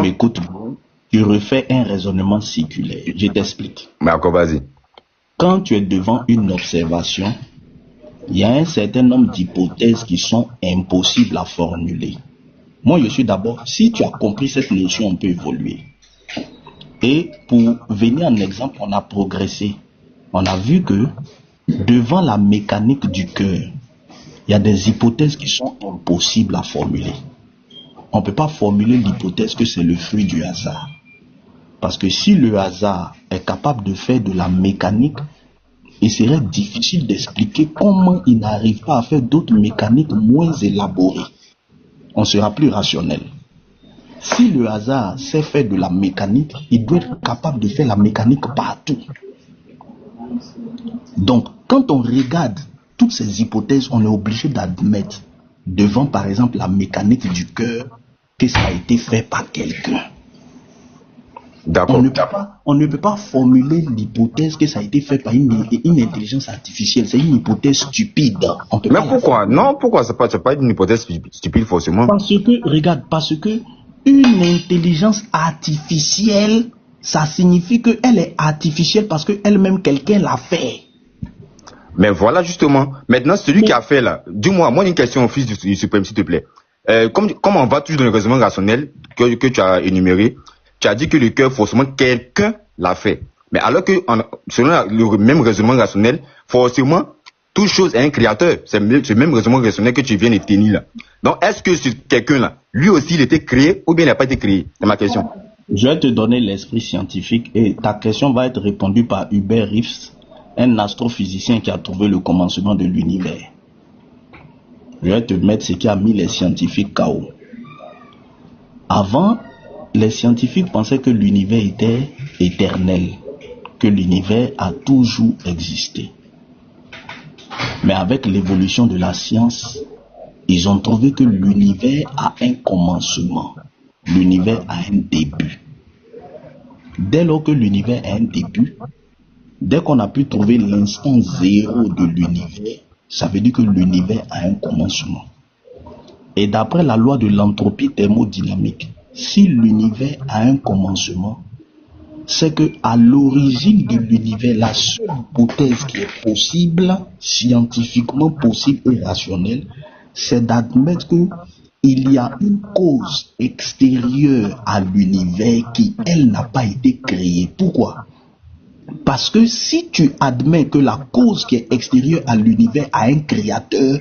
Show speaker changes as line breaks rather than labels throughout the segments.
m'écoutes, tu refais un raisonnement circulaire. Je t'explique.
Mais encore, vas-y.
Quand tu es devant une observation, il y a un certain nombre d'hypothèses qui sont impossibles à formuler. Moi, je suis d'abord, si tu as compris cette notion, on peut évoluer. Et pour venir en exemple, on a progressé. On a vu que devant la mécanique du cœur, il y a des hypothèses qui sont impossibles à formuler. On ne peut pas formuler l'hypothèse que c'est le fruit du hasard. Parce que si le hasard est capable de faire de la mécanique, il serait difficile d'expliquer comment il n'arrive pas à faire d'autres mécaniques moins élaborées. On sera plus rationnel. Si le hasard sait faire de la mécanique, il doit être capable de faire la mécanique partout. Donc, quand on regarde toutes ces hypothèses, on est obligé d'admettre, devant par exemple la mécanique du cœur, que ça a été fait par quelqu'un.
D'accord.
On ne peut pas formuler l'hypothèse que ça a été fait par une intelligence artificielle. C'est une hypothèse stupide.
Mais pourquoi? Non, pourquoi c'est pas une hypothèse stupide forcément?
Parce que une intelligence artificielle, ça signifie qu'elle est artificielle parce qu'elle-même, quelqu'un l'a fait.
Mais voilà justement. Maintenant, celui qui a fait là, dis-moi, moi une question au fils du suprême, s'il te plaît. Comme on va toujours dans le raisonnement rationnel que tu as énuméré, tu as dit que le cœur, forcément, quelqu'un l'a fait. Mais alors que, selon le même raisonnement rationnel, forcément, toute chose est un créateur. C'est le même raisonnement rationnel que tu viens de tenir là. Donc, est-ce que ce quelqu'un-là, lui aussi, il a été créé ou bien il n'a pas été créé? C'est ma question.
Je vais te donner l'esprit scientifique et ta question va être répondue par Hubert Reeves, un astrophysicien qui a trouvé le commencement de l'univers. Je vais te mettre ce qui a mis les scientifiques KO. Avant, les scientifiques pensaient que l'univers était éternel, que l'univers a toujours existé. Mais avec l'évolution de la science, ils ont trouvé que l'univers a un commencement. L'univers a un début. Dès lors que l'univers a un début, dès qu'on a pu trouver l'instant zéro de l'univers, ça veut dire que l'univers a un commencement. Et d'après la loi de l'entropie thermodynamique, si l'univers a un commencement, c'est que à l'origine de l'univers, la seule hypothèse qui est possible, scientifiquement possible et rationnelle, c'est d'admettre que il y a une cause extérieure à l'univers qui, elle, n'a pas été créée. Pourquoi? Parce que si tu admets que la cause qui est extérieure à l'univers a un créateur,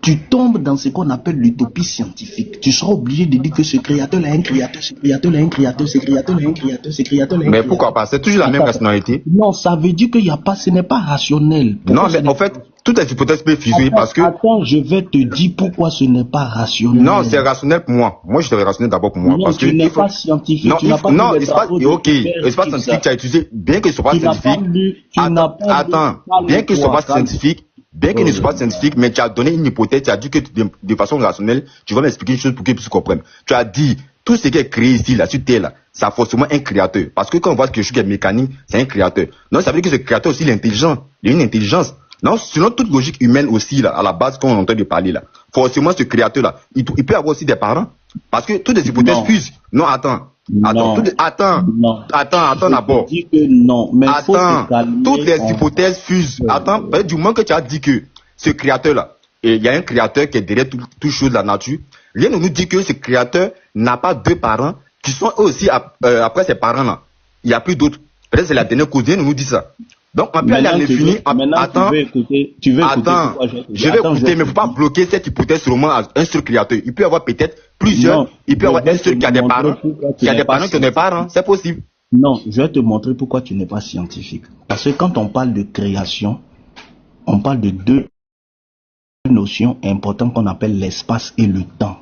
tu tombes dans ce qu'on appelle l'utopie scientifique. Tu seras obligé de dire que ce créateur a un créateur, ce créateur a un créateur, ce créateur a un créateur, ce créateur a un créateur.
Mais pourquoi pas? C'est toujours la même rationalité.
Non, ça veut dire qu'il n'y a pas, ce n'est pas rationnel.
Pourquoi non, mais en fait, toutes les hypothèses peuvent fuser parce que...
Attends, je vais te dire pourquoi ce n'est pas rationnel.
Non, c'est rationnel pour moi. Moi, je serais rationnel d'abord pour moi.
Non,
parce
tu n'es pas scientifique.
Non,
tu n'as pas
c'est pas... Ok, c'est pas scientifique, tu as utilisé... Bien que ce soit pas scientifique... Attends, bien que ce soit pas scientifique, bien qu'il ne soit pas scientifique, mais tu as donné une hypothèse, tu as dit que de façon rationnelle, tu vas m'expliquer une chose pour que tu comprennes. Tu as dit, tout ce qui est créé ici, là, sur Terre, là, ça a forcément un créateur. Parce que quand on voit quelque chose qui est mécanique, c'est un créateur. Donc, ça veut dire que ce créateur aussi, il est intelligent. Il a une intelligence. Non, selon toute logique humaine aussi, là, à la base, quand on entend de parler, là, forcément, ce créateur-là, il peut avoir aussi des parents. Parce que toutes les hypothèses fusent. Non, attends. Attends d'abord. Attends, toutes les hypothèses fusent. Attends, du moment que tu as dit que ce créateur-là, il y a un créateur qui est derrière toute chose de la nature, rien ne nous dit que ce créateur n'a pas deux parents qui sont eux aussi après ses parents-là. Il n'y a plus d'autres. Peut-être c'est la dernière cause, rien ne nous dit ça. Donc, on peut aller à l'infini. Attends, attends, je vais écouter, mais il ne faut pas bloquer cette hypothèse seulement à un seul créateur. Il peut y avoir peut-être plusieurs. Il peut y avoir un seul qui a des parents. Il y a des parents qui ont des parents. C'est possible.
Non, je vais te montrer pourquoi tu n'es pas scientifique. Parce que quand on parle de création, on parle de deux notions importantes qu'on appelle l'espace et le temps.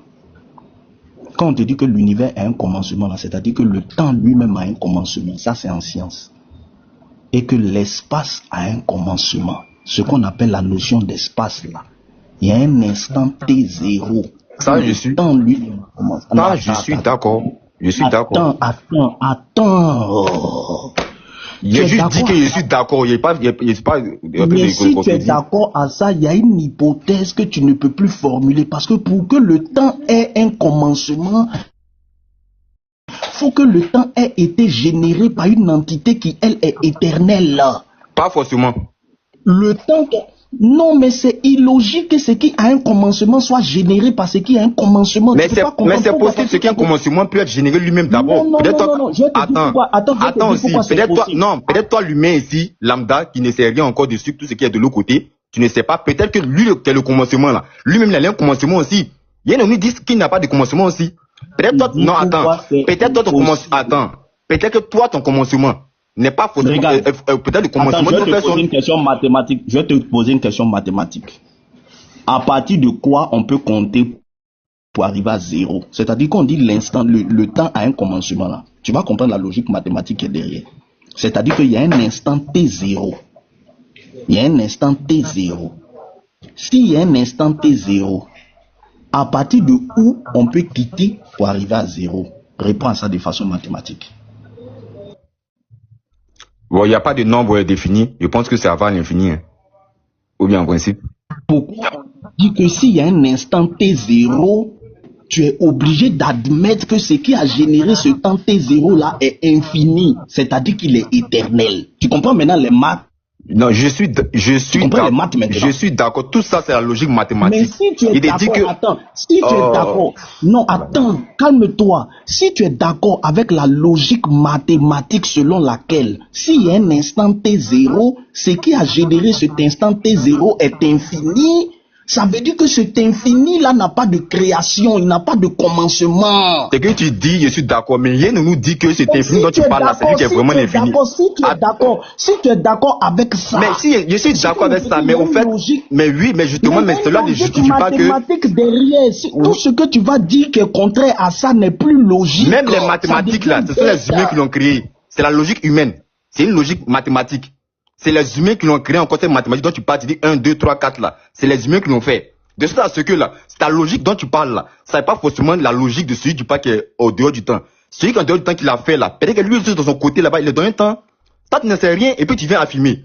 Quand on te dit que l'univers a un commencement, c'est-à-dire que le temps lui-même a un commencement, ça c'est en science. Et que l'espace a un commencement, ce qu'on appelle la notion d'espace là. Il y a un instant T0.
Ça, je suis.
Temps lui commence.
Ça, je suis d'accord. Je suis d'accord.
Attends.
J'ai juste dit que je suis d'accord. Il n'y a pas.
Mais si tu es d'accord à ça, il y a une hypothèse que tu ne peux plus formuler parce que pour que le temps ait un commencement, faut que le temps ait été généré par une entité qui, elle, est éternelle.
Pas forcément.
Le temps que... Non, mais c'est illogique que ce qui a un commencement soit généré par ce qui a un commencement.
Mais c'est possible, ce qui a un commencement peut être généré lui-même d'abord.
Non, je vais te dire pourquoi. Attends aussi,
peut-être toi, l'humain ici, lambda, qui ne sait rien encore dessus, tout ce qui est de l'autre côté, tu ne sais pas, peut-être que lui, qui a le commencement là, lui-même, il a un commencement aussi. Il y en a qui disent qu'il n'a pas de commencement aussi. Peut-être toi, non, attends, peut-être toi, ton commencement, attends, peut-être que toi, ton commencement n'est pas faux. Peut-être le commencement.
Je vais te poser une question mathématique. Je vais te poser une question mathématique. À partir de quoi on peut compter pour arriver à 0? C'est-à-dire qu'on dit l'instant, le temps a un commencement là. Tu vas comprendre la logique mathématique qui est derrière. C'est-à-dire qu'il y a un instant T0. Il y a un instant T0. S'il y a un instant T0, à partir de où on peut quitter pour arriver à 0? Réponds à ça de façon mathématique.
Bon, il n'y a pas de nombre défini. Je pense que c'est avant l'infini. Hein. Ou bien en principe.
Pourquoi on dit que s'il y a un instant T0, tu es obligé d'admettre que ce qui a généré ce temps T0 là est infini. C'est-à-dire qu'il est éternel. Tu comprends maintenant les maths?
Non, je suis d'accord. Tout ça, c'est la logique mathématique.
Mais si tu es d'accord, tu es d'accord. Non, attends, calme-toi. Si tu es d'accord avec la logique mathématique selon laquelle, s'il y a un instant T0, ce qui a généré cet instant T0 est infini, ça veut dire que cet infini-là n'a pas de création, il n'a pas de commencement.
C'est que tu dis, je suis d'accord, mais rien ne nous dit que cet infini dont tu parles là, c'est lui qui est vraiment infini.
Si tu es d'accord avec ça.
Mais si, je suis d'accord avec ça, mais en fait, mais oui, mais justement, mais cela ne justifie pas que...
mathématique derrière, tout ce que tu vas dire qui est contraire à ça n'est plus logique.
Même les mathématiques là, ce sont les humains qui l'ont créé. C'est la logique humaine. C'est une logique mathématique. C'est les humains qui l'ont créé en côté mathématique dont tu parles, tu dis 1, 2, 3, 4 là. C'est les humains qui l'ont fait. De ça à ce que là, c'est ta logique dont tu parles là. Ça n'est pas forcément la logique de celui du pas qui est au dehors du temps. Celui qui est en dehors du temps qu'il a fait là, peut-être que lui aussi de son côté là-bas, il est dans un temps. Toi tu n'en sais rien et puis tu viens affirmer.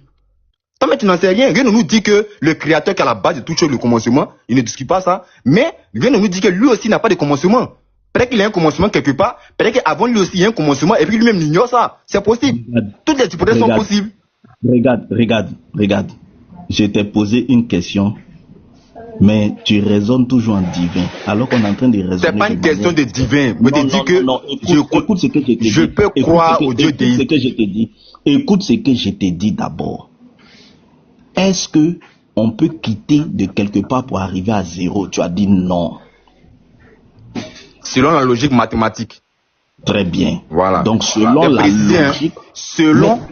Toi mais tu n'en sais rien. Rien ne nous dit que le créateur qui est à la base de toute chose, le commencement, il ne discute pas ça. Mais rien ne nous dit que lui aussi n'a pas de commencement. Peut-être qu'il a un commencement quelque part. Peut-être qu'avant lui aussi il y a un commencement et puis lui-même ignore ça. C'est possible. Toutes les hypothèses sont possibles.
Regarde. Je t'ai posé une question, mais tu raisonnes toujours en divin, alors qu'on est en train de raisonner.
C'est pas une question de divin.
Écoute ce que je t'ai dit.
Je peux croire au Dieu
déi. Écoute ce que je t'ai dit d'abord. Est-ce que on peut quitter de quelque part pour arriver à 0? Tu as dit non.
Selon la logique mathématique.
Très bien.
Voilà.
Donc selon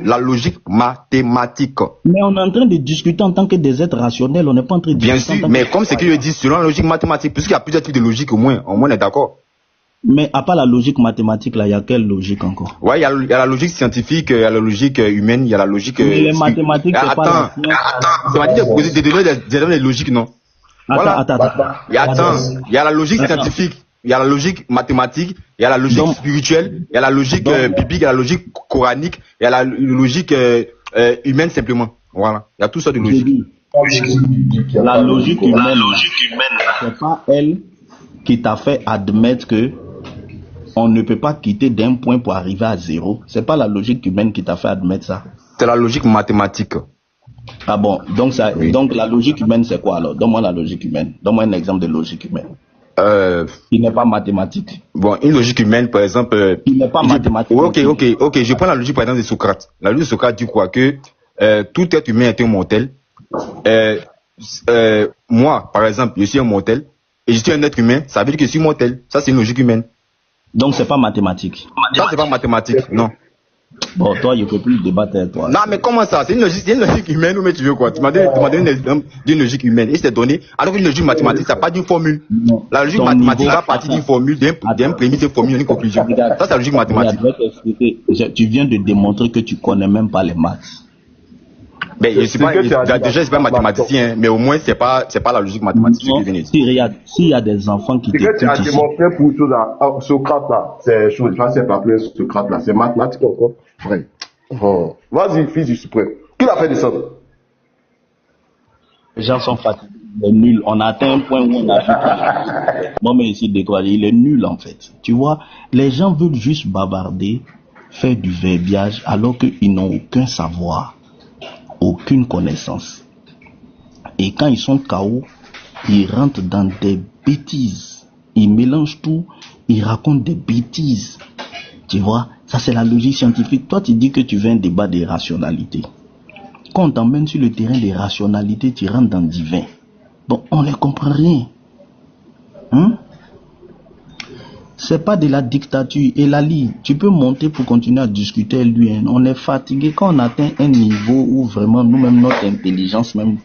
la logique mathématique.
Mais on est en train de discuter en tant que des êtres rationnels, on n'est pas en train de discuter.
Bien sûr, mais comme ce qu'il dit, selon la logique mathématique, puisqu'il y a plusieurs types de logique au moins on est d'accord.
Mais à part la logique mathématique, là, il y a quelle logique encore?
Ouais, il y a la logique scientifique, il y a la logique humaine, il y a la logique...
Mais les mathématiques, c'est pas
ça m'a dit de donner des logiques, non?
Attends.
Il y a la logique scientifique. Il y a la logique mathématique, il y a la logique spirituelle, il y a la logique biblique, il y a la logique coranique, il y a la logique humaine simplement. Voilà. Il y a tout ça de logique.
La logique humaine, c'est pas elle qui t'a fait admettre que on ne peut pas quitter d'un point pour arriver à 0. C'est pas la logique humaine qui t'a fait admettre ça.
C'est la logique mathématique.
Ah bon, donc la logique humaine c'est quoi alors? Donne-moi la logique humaine. Donne-moi un exemple de logique humaine. Il n'est pas mathématique.
Bon, une logique humaine, par exemple.
Il n'est pas mathématique.
Ok. Je prends la logique, par exemple, de Socrate. La logique de Socrate dit quoi? Que tout être humain est un mortel. Moi, par exemple, je suis un mortel. Et je suis un être humain. Ça veut dire que je suis mortel. Ça, c'est une logique humaine.
Donc, c'est pas mathématique.
Ça, c'est pas mathématique, non.
Bon, toi, il ne faut plus débattre avec toi.
Non, mais comment ça? C'est une logique humaine ou mais tu veux quoi? Tu m'as donné un exemple d'une logique humaine. Et c'est donné. Alors qu'une logique mathématique, ça part d'une formule. Non. La logique mathématique va partir d'une formule, d'un prémisse, d'une formule, d'une conclusion. Ça, c'est la logique mathématique.
Tu viens de démontrer que tu connais même pas les maths.
Ben, je suis pas mathématicien, mais au moins, c'est pas la logique mathématique.
S'il y a des enfants qui
t'écoutent. Tu as démontré pour tout ça. Socrate, là, c'est chose. Je sais pas plus Socrate, là. C'est mathématique encore. Ouais. Vas-y, fils du suprême. Qui l'a fait descendre?
Les gens sont fatigués. Il est nul. On a atteint un point où on a vu. Bon, mais ici, découragé. Il est nul, en fait. Tu vois, les gens veulent juste bavarder, faire du verbiage, alors qu'ils n'ont aucun savoir, aucune connaissance. Et quand ils sont KO, ils rentrent dans des bêtises. Ils mélangent tout, ils racontent des bêtises. Tu vois, ça c'est la logique scientifique. Toi, tu dis que tu veux un débat des rationalités. Quand on t'emmène sur le terrain des rationalités, tu rentres dans le divin. Bon, on ne comprend rien. C'est pas de la dictature. Et Lali, tu peux monter pour continuer à discuter lui. On est fatigué quand on atteint un niveau où vraiment nous-mêmes, notre intelligence même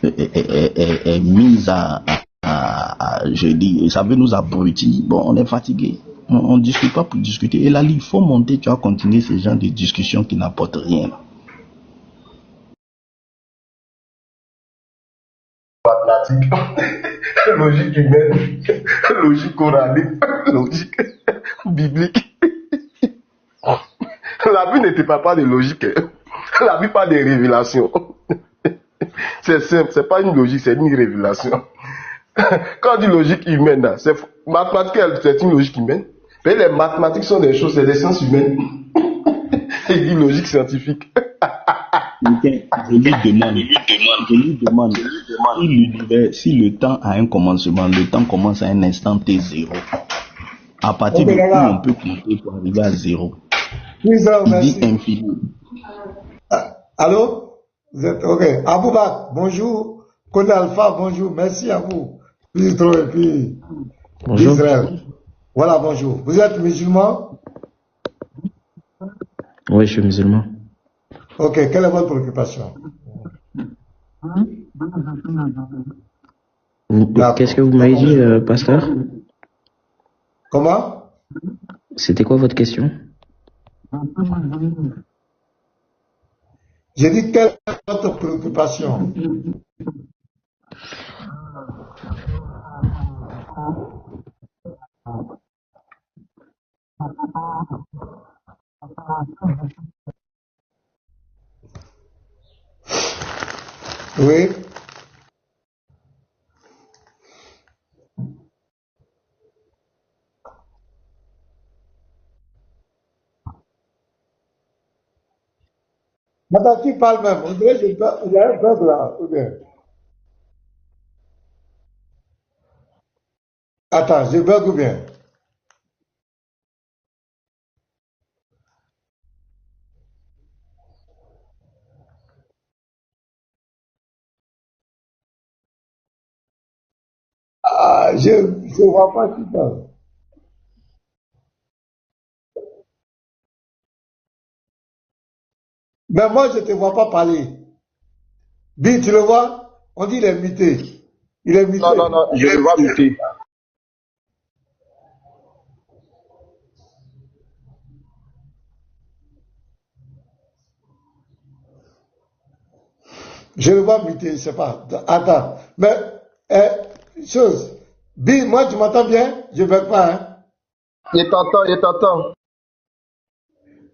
est mise je dis, ça veut nous abrutir. Bon, on est fatigué. On ne discute pas pour discuter. Et Lali, il faut monter, tu vas continuer ce genre de discussions qui n'apportent rien.
Mathématique, logique humaine, logique coranique, logique biblique. La Bible n'était pas de logique. La Bible parle des révélations. C'est simple, c'est pas une logique, c'est une révélation. Quand on dit logique humaine, c'est mathématique, c'est une logique humaine. Mais les mathématiques sont des choses, c'est des sciences humaines. Il dit logique scientifique.
Je lui demande si l'univers, si le temps a un commencement, le temps commence à un instant T0. À partir de où on peut compter pour arriver à 0. Il dit infini.
Allô? Vous êtes OK. Aboubak, bonjour. Kone Alpha, bonjour. Merci à vous. Puis
bonjour.
Israël. Voilà, bonjour. Vous êtes musulman?
Oui, je suis musulman.
OK, quelle est votre préoccupation?
Qu'est-ce que vous m'avez dit, pasteur?
Comment?
C'était quoi votre question?
J'ai dit quelle est votre préoccupation? Oui. Madame, qui parle même? On dirait qu'il y a un bug là. Attends, je bug ou bien? Ah, je ne vois pas qui parle. Mais moi, je ne te vois pas parler. Bi, tu le vois? On dit il est muté. Il est muté.
Non, je le vois muté.
Je le vois muté, je ne sais pas. Attends. Mais, chose. Bi, moi, tu m'entends bien? Je ne bug pas, hein?
Il t'entend.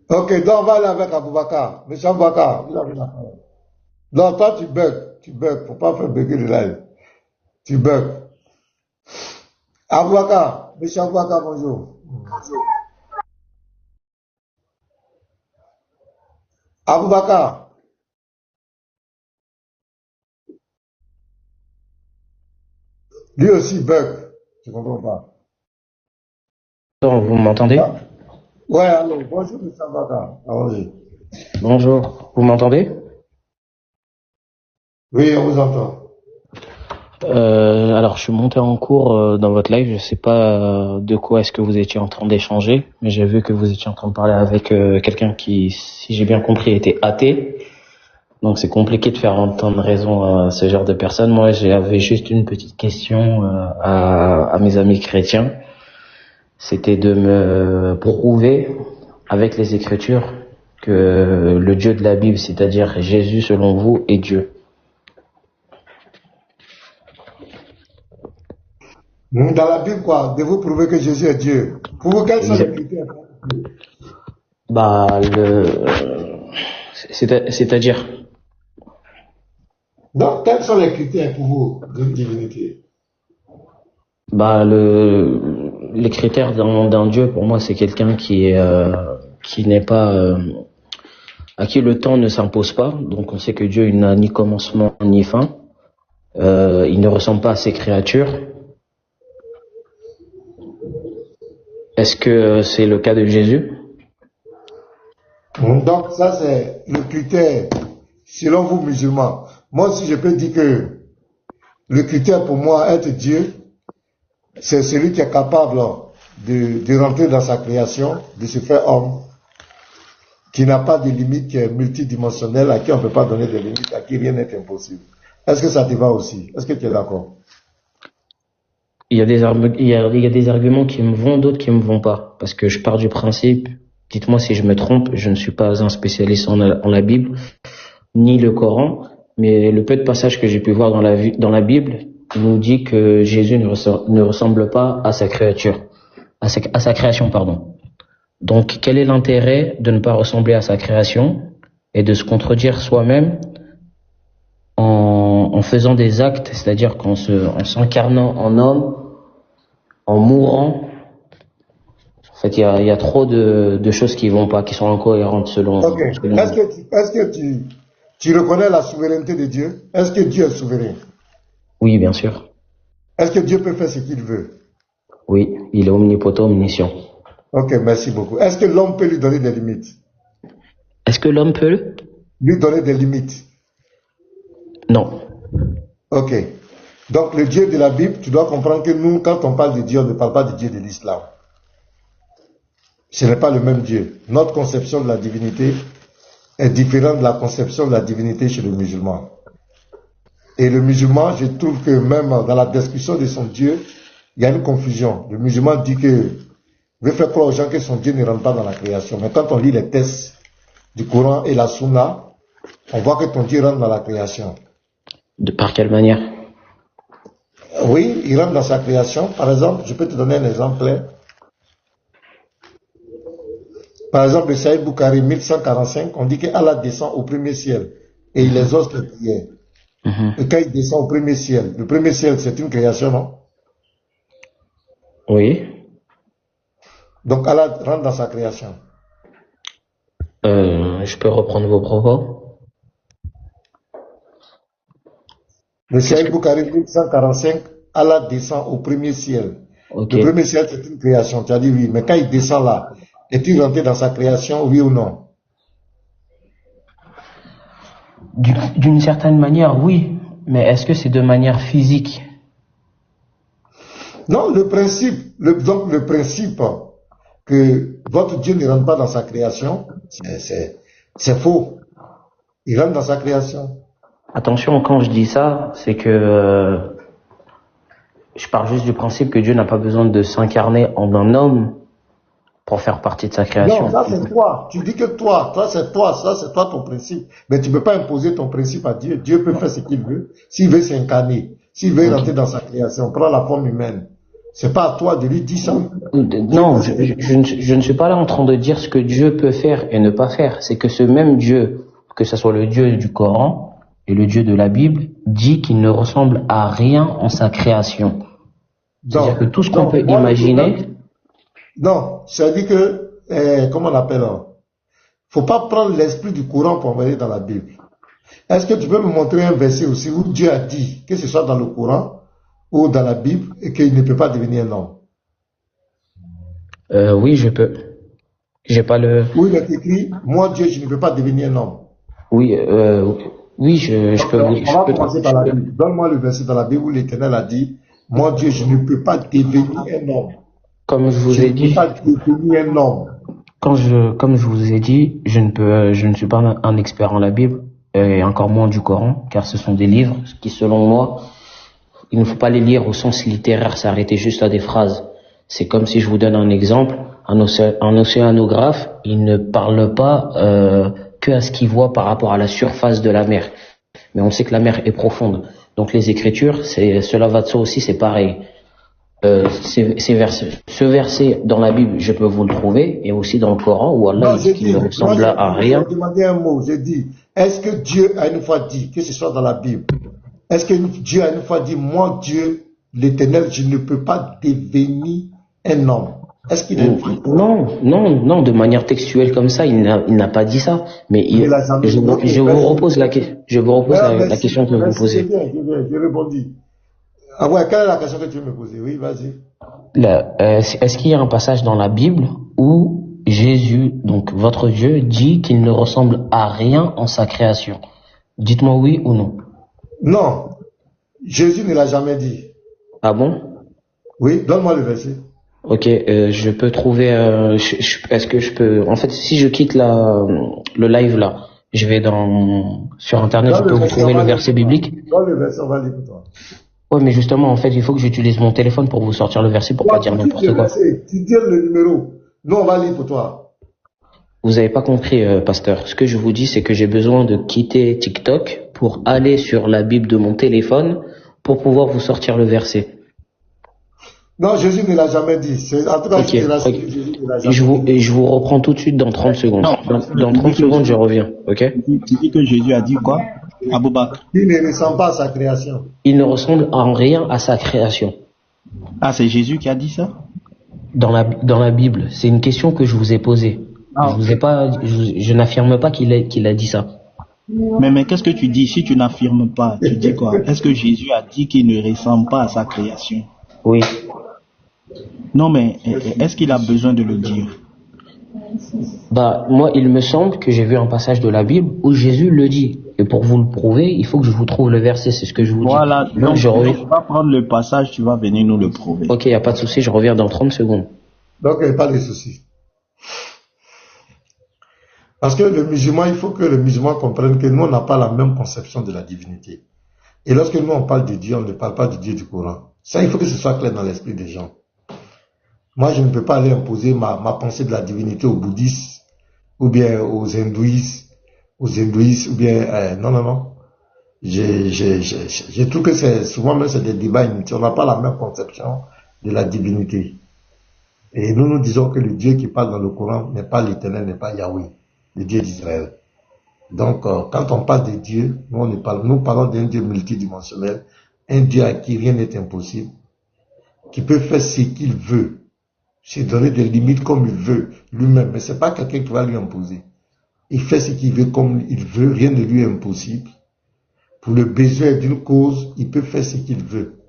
Ok, donc on va aller avec Aboubakar. Monsieur Aboubakar, vous avez la parole. Non, toi, tu bugs. Faut pas faire bugger le live. Tu bugs. Aboubakar, monsieur Aboubakar, bonjour. Aboubakar. Lui aussi bug. Je comprends pas.
Vous m'entendez?
Ouais, allô, bonjour, monsieur Aboubakar. Allons-y.
Bonjour, vous m'entendez?
Oui, on vous entend.
Alors, je suis monté en cours dans votre live. Je sais pas de quoi est-ce que vous étiez en train d'échanger, mais j'ai vu que vous étiez en train de parler avec quelqu'un qui, si j'ai bien compris, était athée. Donc, c'est compliqué de faire entendre raison à ce genre de personnes. Moi, j'avais juste une petite question à mes amis chrétiens. C'était de me prouver avec les Écritures que le Dieu de la Bible, c'est-à-dire Jésus selon vous, est Dieu.
Dans la Bible, quoi, de vous prouver que Jésus est Dieu. Pour vous, quels sont les critères?
C'est-à-dire.
Donc, quels sont les critères pour vous d'une divinité?
Bah, les critères d'un Dieu, pour moi, c'est quelqu'un qui n'est pas, à qui le temps ne s'impose pas. Donc, on sait que Dieu, il n'a ni commencement ni fin. Il ne ressemble pas à ses créatures. Est-ce que c'est le cas de Jésus?
Donc, ça, c'est le critère, selon vous, musulmans. Moi aussi, je peux dire que le critère pour moi, être Dieu, c'est celui qui est capable de rentrer dans sa création, de se faire homme, qui n'a pas de limite, qui est multidimensionnel, à qui on ne peut pas donner de limites, à qui rien n'est impossible. Est-ce que ça te va aussi? Est-ce que tu es d'accord?
Il y a des arguments qui me vont, d'autres qui me vont pas. Parce que je pars du principe, dites-moi si je me trompe, je ne suis pas un spécialiste en la Bible, ni le Coran, mais le peu de passages que j'ai pu voir dans la Bible nous dit que Jésus ne ressemble pas à sa créature, à sa création, pardon. Donc, quel est l'intérêt de ne pas ressembler à sa création et de se contredire soi-même en faisant des actes, c'est-à-dire en s'incarnant en homme, en mourant? En fait, il y a trop de choses qui vont pas, qui sont incohérentes selon.
Ok. Est-ce que tu reconnais la souveraineté de Dieu? Est-ce que Dieu est souverain?
Oui, bien sûr.
Est-ce que Dieu peut faire ce qu'il veut?
Oui, il est omnipotent, omniscient.
Ok, merci beaucoup. Est-ce que l'homme peut lui donner des limites?
Est-ce que l'homme peut
lui donner des limites?
Non.
Ok. Donc le Dieu de la Bible, tu dois comprendre que nous, quand on parle de Dieu, on ne parle pas du Dieu de l'islam. Ce n'est pas le même Dieu. Notre conception de la divinité est différente de la conception de la divinité chez le musulman. Et le musulman, je trouve que même dans la description de son Dieu, il y a une confusion. Le musulman dit que veut faire croire aux gens que son Dieu ne rentre pas dans la création. Mais quand on lit les textes du Coran et la Sunna, on voit que ton Dieu rentre dans la création.
Par quelle manière?
Oui, il rentre dans sa création. Par exemple, je peux te donner un exemple. Par exemple, le Sahih Bukhari 1145, on dit que Allah descend au premier ciel et il exauce les prières. Et quand il descend au premier ciel, le premier ciel c'est une création, non?
Oui.
Donc Allah rentre dans sa création.
Je peux reprendre vos propos?
Le Sahih Bukhari 1145, Allah descend au premier ciel. Okay. Le premier ciel c'est une création. Tu as dit oui, mais quand il descend là, est-il rentré dans sa création, oui ou non?
D'une certaine manière, oui. Mais est-ce que c'est de manière physique?
Non, le principe que votre Dieu ne rentre pas dans sa création, c'est faux. Il rentre dans sa création.
Attention, quand je dis ça, c'est que je parle juste du principe que Dieu n'a pas besoin de s'incarner en un homme pour faire partie de sa création.
Non, ça c'est toi. Tu dis que toi c'est toi, ça c'est toi ton principe. Mais tu ne peux pas imposer ton principe à Dieu. Dieu peut faire ce qu'il veut. S'il veut s'incarner, s'il veut rentrer dans sa création, prendre la forme humaine. C'est pas à toi de lui dire ça.
Non, je ne suis pas là en train de dire ce que Dieu peut faire et ne pas faire. C'est que ce même Dieu, que ce soit le Dieu du Coran et le Dieu de la Bible, dit qu'il ne ressemble à rien en sa création. C'est-à-dire que tout ce qu'on peut imaginer...
Non, c'est-à-dire que, comment on appelle, faut pas prendre l'esprit du Coran pour envoyer dans la Bible. Est-ce que tu peux me montrer un verset aussi où Dieu a dit, que ce soit dans le Coran ou dans la Bible, et qu'il ne peut pas devenir un homme?
Oui, je peux. J'ai pas le...
Où il est écrit, moi Dieu, je ne peux pas devenir un homme.
Oui, oui, je peux.
On va commencer par la Bible. Donne-moi le verset dans la Bible où l'Éternel a dit, moi Dieu, je ne peux pas devenir un homme.
Comme je vous ai dit, comme je vous ai dit, je ne suis pas un expert en la Bible et encore moins du Coran, car ce sont des livres qui, selon moi, il ne faut pas les lire au sens littéraire, s'arrêter juste à des phrases. C'est comme si je vous donne un exemple, un océanographe, il ne parle pas que à ce qu'il voit par rapport à la surface de la mer, mais on sait que la mer est profonde. Donc les Écritures, cela va de soi aussi, c'est pareil. Ce verset dans la Bible, je peux vous le trouver, et aussi dans le Coran où Allah dit qu'il ne ressemble à rien.
J'ai demandé un mot, j'ai dit, Est-ce que Dieu a une fois dit, que ce soit dans la Bible, est-ce que Dieu a une fois dit, moi Dieu, l'Éternel, je ne peux pas devenir un homme? Est-ce qu'il a une fois dit?
Non, de manière textuelle comme ça, il n'a pas dit ça. Mais je vous repose la question que vous me posez.
Je répondis. Ah ouais, quelle est la question que tu veux me poser? Oui, vas-y.
Est-ce qu'il y a un passage dans la Bible où Jésus, donc votre Dieu, dit qu'il ne ressemble à rien en sa création? Dites-moi oui ou non.
Non, Jésus ne l'a jamais dit.
Ah bon?
Oui, donne-moi le verset.
Ok, je peux trouver. Est-ce que je peux? En fait, si je quitte le live là, je vais sur internet, je peux vous trouver le verset biblique.
Dans le verset, on va lire pour toi.
Ouais, mais justement, en fait, il faut que j'utilise mon téléphone pour vous sortir le verset pour pas dire n'importe quoi.
Tu dis le numéro. Nous, on va lire pour toi.
Vous n'avez pas compris, pasteur. Ce que je vous dis, c'est que j'ai besoin de quitter TikTok pour aller sur la Bible de mon téléphone pour pouvoir vous sortir le verset.
Non, Jésus ne l'a jamais dit. En tout cas,
okay.
Jésus ne l'a jamais dit.
Et je vous reprends tout de suite dans 30 secondes. Dans 30 secondes, je reviens. Ok?
Tu dis que Jésus a dit quoi? Aboubakar.
Il ne ressemble pas à sa création.
Il ne ressemble en rien à sa création.
Ah, c'est Jésus qui a dit ça?
Dans la Bible. C'est une question que je vous ai posée. Je n'affirme pas qu'il a dit ça.
Mais qu'est-ce que tu dis si tu n'affirmes pas? Tu dis quoi? Est-ce que Jésus a dit qu'il ne ressemble pas à sa création?
Oui.
Non, mais est-ce qu'il a besoin de le dire?
Moi, il me semble que j'ai vu un passage de la Bible où Jésus le dit. Et pour vous le prouver, il faut que je vous trouve le verset, c'est ce que je vous dis.
Voilà, donc tu vas prendre le passage, tu vas venir nous le prouver.
Ok, il n'y a pas de souci, je reviens dans 30 secondes.
Donc, il n'y a pas de souci. Parce que le musulman, il faut que le musulman comprenne que nous, on n'a pas la même conception de la divinité. Et lorsque nous, on parle de Dieu, on ne parle pas du Dieu du Coran. Ça, il faut que ce soit clair dans l'esprit des gens. Moi, je ne peux pas aller imposer ma pensée de la divinité aux bouddhistes, ou bien aux hindouistes, ou bien... non. Je trouve que souvent même c'est des débats inutiles. On n'a pas la même conception de la divinité. Et nous disons que le Dieu qui parle dans le Coran n'est pas l'Éternel, n'est pas Yahweh, le Dieu d'Israël. Donc, quand on parle de Dieu, nous parlons d'un Dieu multidimensionnel, un Dieu à qui rien n'est impossible, qui peut faire ce qu'il veut, se donner des limites comme il veut lui-même, mais c'est pas quelqu'un qui va lui imposer. Il fait ce qu'il veut comme il veut, rien ne lui est impossible. Pour le besoin d'une cause, il peut faire ce qu'il veut.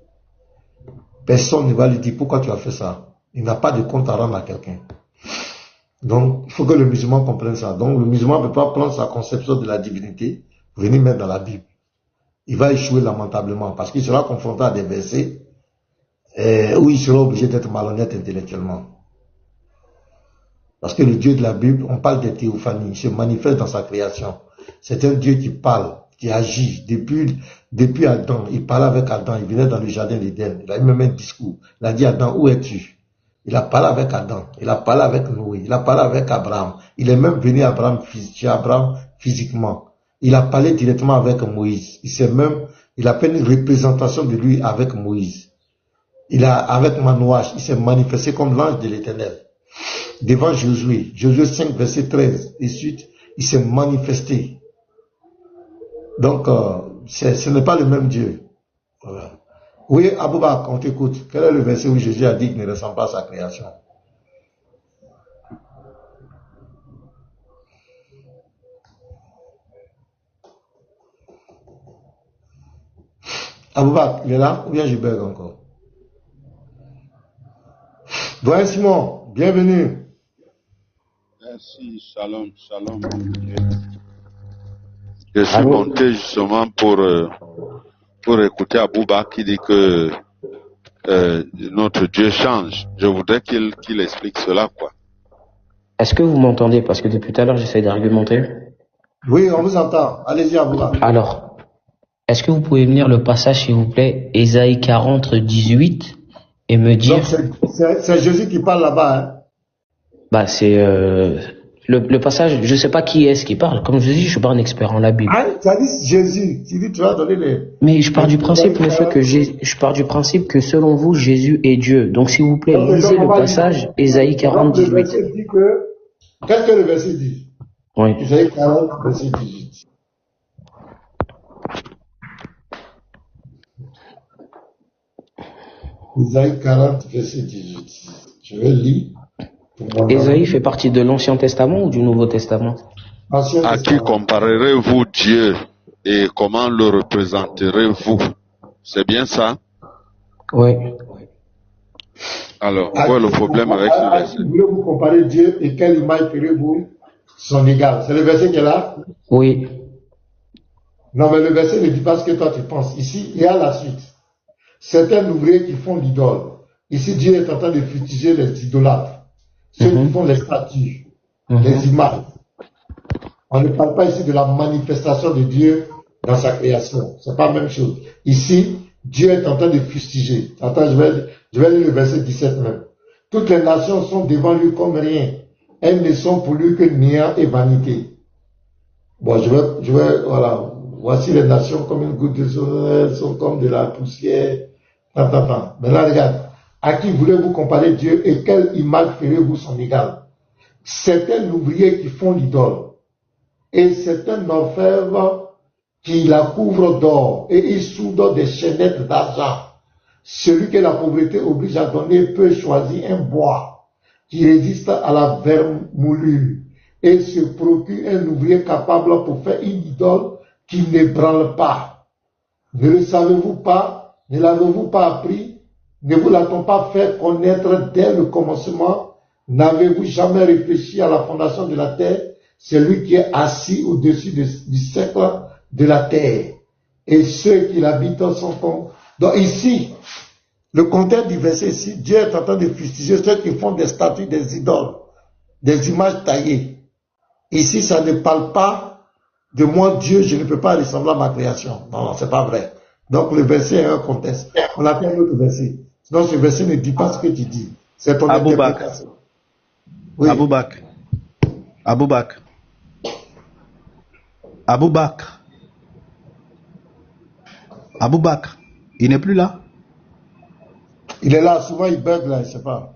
Personne ne va lui dire pourquoi tu as fait ça. Il n'a pas de compte à rendre à quelqu'un. Donc, il faut que le musulman comprenne ça. Donc, le musulman ne peut pas prendre sa conception de la divinité, venir mettre dans la Bible. Il va échouer lamentablement parce qu'il sera confronté à des versets où il sera obligé d'être malhonnête intellectuellement. Parce que le Dieu de la Bible, on parle de théophanie, il se manifeste dans sa création. C'est un Dieu qui parle, qui agit. Depuis Adam, il parlait avec Adam, il venait dans le jardin d'Éden, il a eu même un discours. Il a dit Adam, où es-tu? Il a parlé avec Adam, il a parlé avec Noé, il a parlé avec Abraham. Il est même venu chez Abraham physiquement. Il a parlé directement avec Moïse. Il a fait une représentation de lui avec Moïse. Avec Manouach, il s'est manifesté comme l'ange de l'Éternel. Devant Josué 5, verset 13, et suite, il s'est manifesté. Donc, ce n'est pas le même Dieu. Voilà. Oui, Aboubak, on t'écoute. Quel est le verset où Jésus a dit qu'il ne ressemble pas à sa création? Aboubak, il est là ou bien je bug encore? Doyen Simon, bienvenue.
Merci, shalom. Je suis monté justement pour écouter Aboubak qui dit que notre Dieu change. Je voudrais qu'il explique cela, quoi.
Est-ce que vous m'entendez? Parce que depuis tout à l'heure, j'essaie d'argumenter.
Oui, on vous entend. Allez-y, Aboubak.
Alors, est-ce que vous pouvez venir le passage, s'il vous plaît, Ésaïe 40, 18, et me dire...
Donc, c'est Jésus qui parle là-bas, hein?
C'est le passage, je ne sais pas qui est-ce qui parle. Comme je dis, je ne suis pas un expert en la Bible.
Ah, tu as dit Jésus. Tu dis, tu vas donner les...
Mais je pars du principe, monsieur, que selon vous, Jésus est Dieu. Donc, s'il vous plaît, lisez le passage, Ésaïe 40, 18.
Le verset dit que... Qu'est-ce que le verset dit?
Oui.
Ésaïe 40, verset 18. Isaïe 40, verset 18. Je vais lire.
Isaïe fait partie de l'Ancien Testament ou du Nouveau Testament?
Ancien
À qui
Testament.
comparerez-vous Dieu et comment le représenterez-vous? C'est bien ça?
Oui.
Alors, quoi est le problème avec ce
À qui
verset?
voulez-vous comparer Dieu et quelle image ferez-vous son égal? C'est le verset qui est là?
Oui.
Non, mais le verset ne dit pas ce que toi tu penses. Ici, il y a la suite. Certains ouvriers qui font l'idole. Ici, Dieu est en train de fustiger les idolâtres. Ceux qui font les statues, les images. On ne parle pas ici de la manifestation de Dieu dans sa création. C'est pas la même chose. Ici, Dieu est en train de fustiger. Attends, je vais lire le verset 17 même. Toutes les nations sont devant lui comme rien. Elles ne sont pour lui que néant et vanité. Bon, voilà. Voici les nations comme une goutte de soleil, elles sont comme de la poussière. Maintenant, regarde. À qui voulez-vous comparer Dieu et quelle image ferez-vous son égal? Certains ouvriers qui font l'idole et certains orfèvres qui la couvrent d'or et ils soudent des chaînettes d'argent. Celui que la pauvreté oblige à donner peut choisir un bois qui résiste à la vermoulure et se procure un ouvrier capable pour faire une idole qui ne branle pas. Ne le savez-vous pas? Ne l'avez-vous pas appris? Ne vous l'a-t-on pas fait connaître dès le commencement? N'avez-vous jamais réfléchi à la fondation de la terre? C'est lui qui est assis au-dessus du cercle de la terre. Et ceux qui l'habitent sont comme... Donc ici, le contexte du verset ici, Dieu est en train de fustiger ceux qui font des statues, des idoles, des images taillées. Ici, ça ne parle pas de moi, Dieu, je ne peux pas ressembler à ma création. Non, c'est pas vrai. Donc le verset est un contexte. On a fait un autre verset. Sinon, ce verset ne dit pas ce que tu dis. C'est ton interprétation. Oui.
Aboubakr, il n'est plus là?
Il est là, souvent il bug là, je ne sais pas.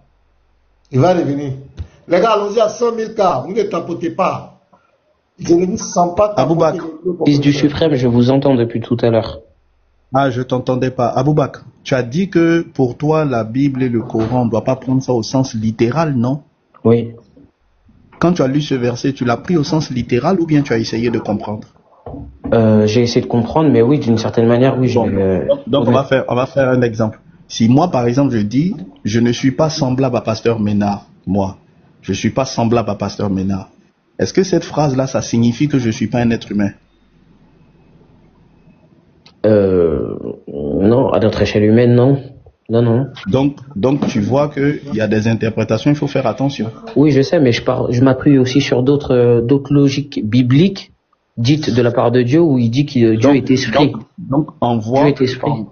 Il va revenir. Les gars, allons-y à 100 000 cas, vous ne tapotez pas. Je ne vous sens pas tapoter.
Fils du suprême, je vous entends depuis tout à l'heure.
Ah, je t'entendais pas. Aboubakr, tu as dit que pour toi, la Bible et le Coran, on ne doit pas prendre ça au sens littéral, non?
Oui.
Quand tu as lu ce verset, tu l'as pris au sens littéral ou bien tu as essayé de comprendre?
J'ai essayé de comprendre, mais oui, d'une certaine manière, oui.
Donc on va faire un exemple. Si moi, par exemple, je dis, je ne suis pas semblable à Pasteur Ménard, moi, je ne suis pas semblable à Pasteur Ménard, est-ce que cette phrase-là, ça signifie que je ne suis pas un être humain?
Non, à notre échelle humaine, non. Non.
Donc tu vois qu'il y a des interprétations, il faut faire attention.
Oui, je sais, mais je m'appuie aussi sur d'autres logiques bibliques dites de la part de Dieu où il dit que Dieu est esprit.
Donc on voit.
Dieu est esprit.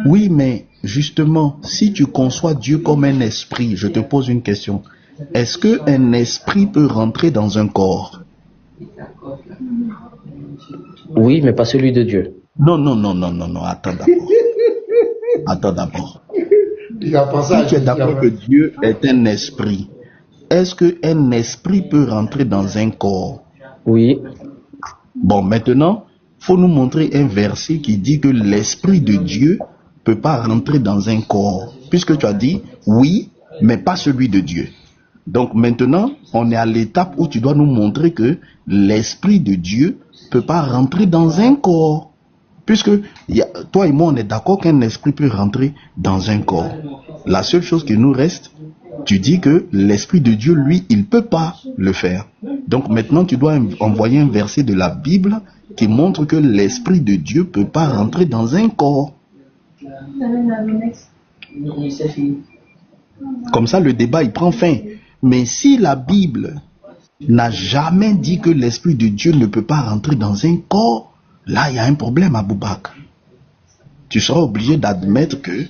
Oui, mais justement, si tu conçois Dieu comme un esprit, je te pose une question. Est-ce qu'un esprit peut rentrer dans un corps?
Oui, mais pas celui de Dieu.
Non, attends d'abord. Si tu es d'accord que Dieu est un esprit, est-ce qu'un esprit peut rentrer dans un corps?
Oui.
Bon, maintenant, il faut nous montrer un verset qui dit que l'esprit de Dieu ne peut pas rentrer dans un corps. Puisque tu as dit, oui, mais pas celui de Dieu. Donc maintenant, on est à l'étape où tu dois nous montrer que l'esprit de Dieu ne peut pas rentrer dans un corps. Puisque toi et moi, on est d'accord qu'un esprit peut rentrer dans un corps. La seule chose qui nous reste, tu dis que l'esprit de Dieu, lui, il ne peut pas le faire. Donc maintenant, tu dois envoyer un verset de la Bible qui montre que l'esprit de Dieu ne peut pas rentrer dans un corps. Comme ça, le débat, il prend fin. Mais si la Bible n'a jamais dit que l'esprit de Dieu ne peut pas rentrer dans un corps, là, il y a un problème, Aboubakr. Tu seras obligé d'admettre que,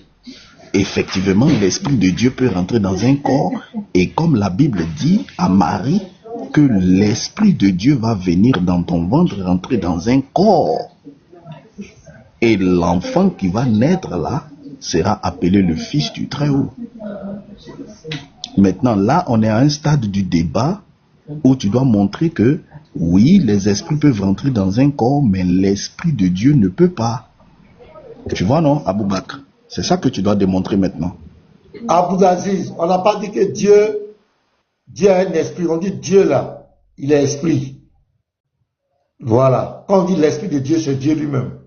effectivement, l'esprit de Dieu peut rentrer dans un corps. Et comme la Bible dit à Marie, que l'esprit de Dieu va venir dans ton ventre, rentrer dans un corps. Et l'enfant qui va naître là sera appelé le Fils du Très-Haut. Maintenant, là, on est à un stade du débat où tu dois montrer que oui, les esprits peuvent rentrer dans un corps, mais l'esprit de Dieu ne peut pas. Tu vois, non, Aboubakr? C'est ça que tu dois démontrer maintenant.
Abdelaziz, on n'a pas dit que Dieu a un esprit. On dit Dieu là, il est esprit. Voilà. Quand on dit l'esprit de Dieu, c'est Dieu lui-même.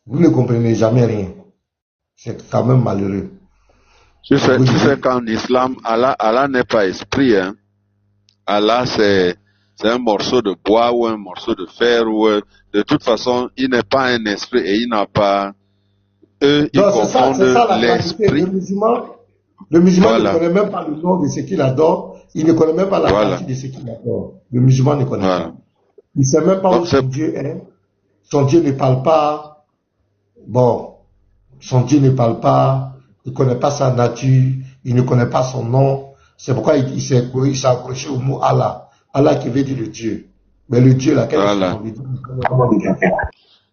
Vous ne comprenez jamais rien. C'est quand même malheureux.
Tu sais qu'en islam, Allah n'est pas esprit. Hein. Allah, c'est un morceau de bois ou un morceau de fer. De toute façon, il n'est pas un esprit et il n'a pas... Eux, ils confondent l'esprit.
Le musulman ne connaît même pas le nom de ce qu'il adore. Il ne connaît même pas la partie de ce qu'il adore. Le musulman ne connaît pas. Il ne sait même pas où son Dieu est. Son Dieu ne parle pas. Bon, son Dieu ne parle pas. Il ne connaît pas sa nature. Il ne connaît pas son nom. C'est pourquoi il s'est accroché au mot Allah. Allah qui veut dire le Dieu. Mais le Dieu, là,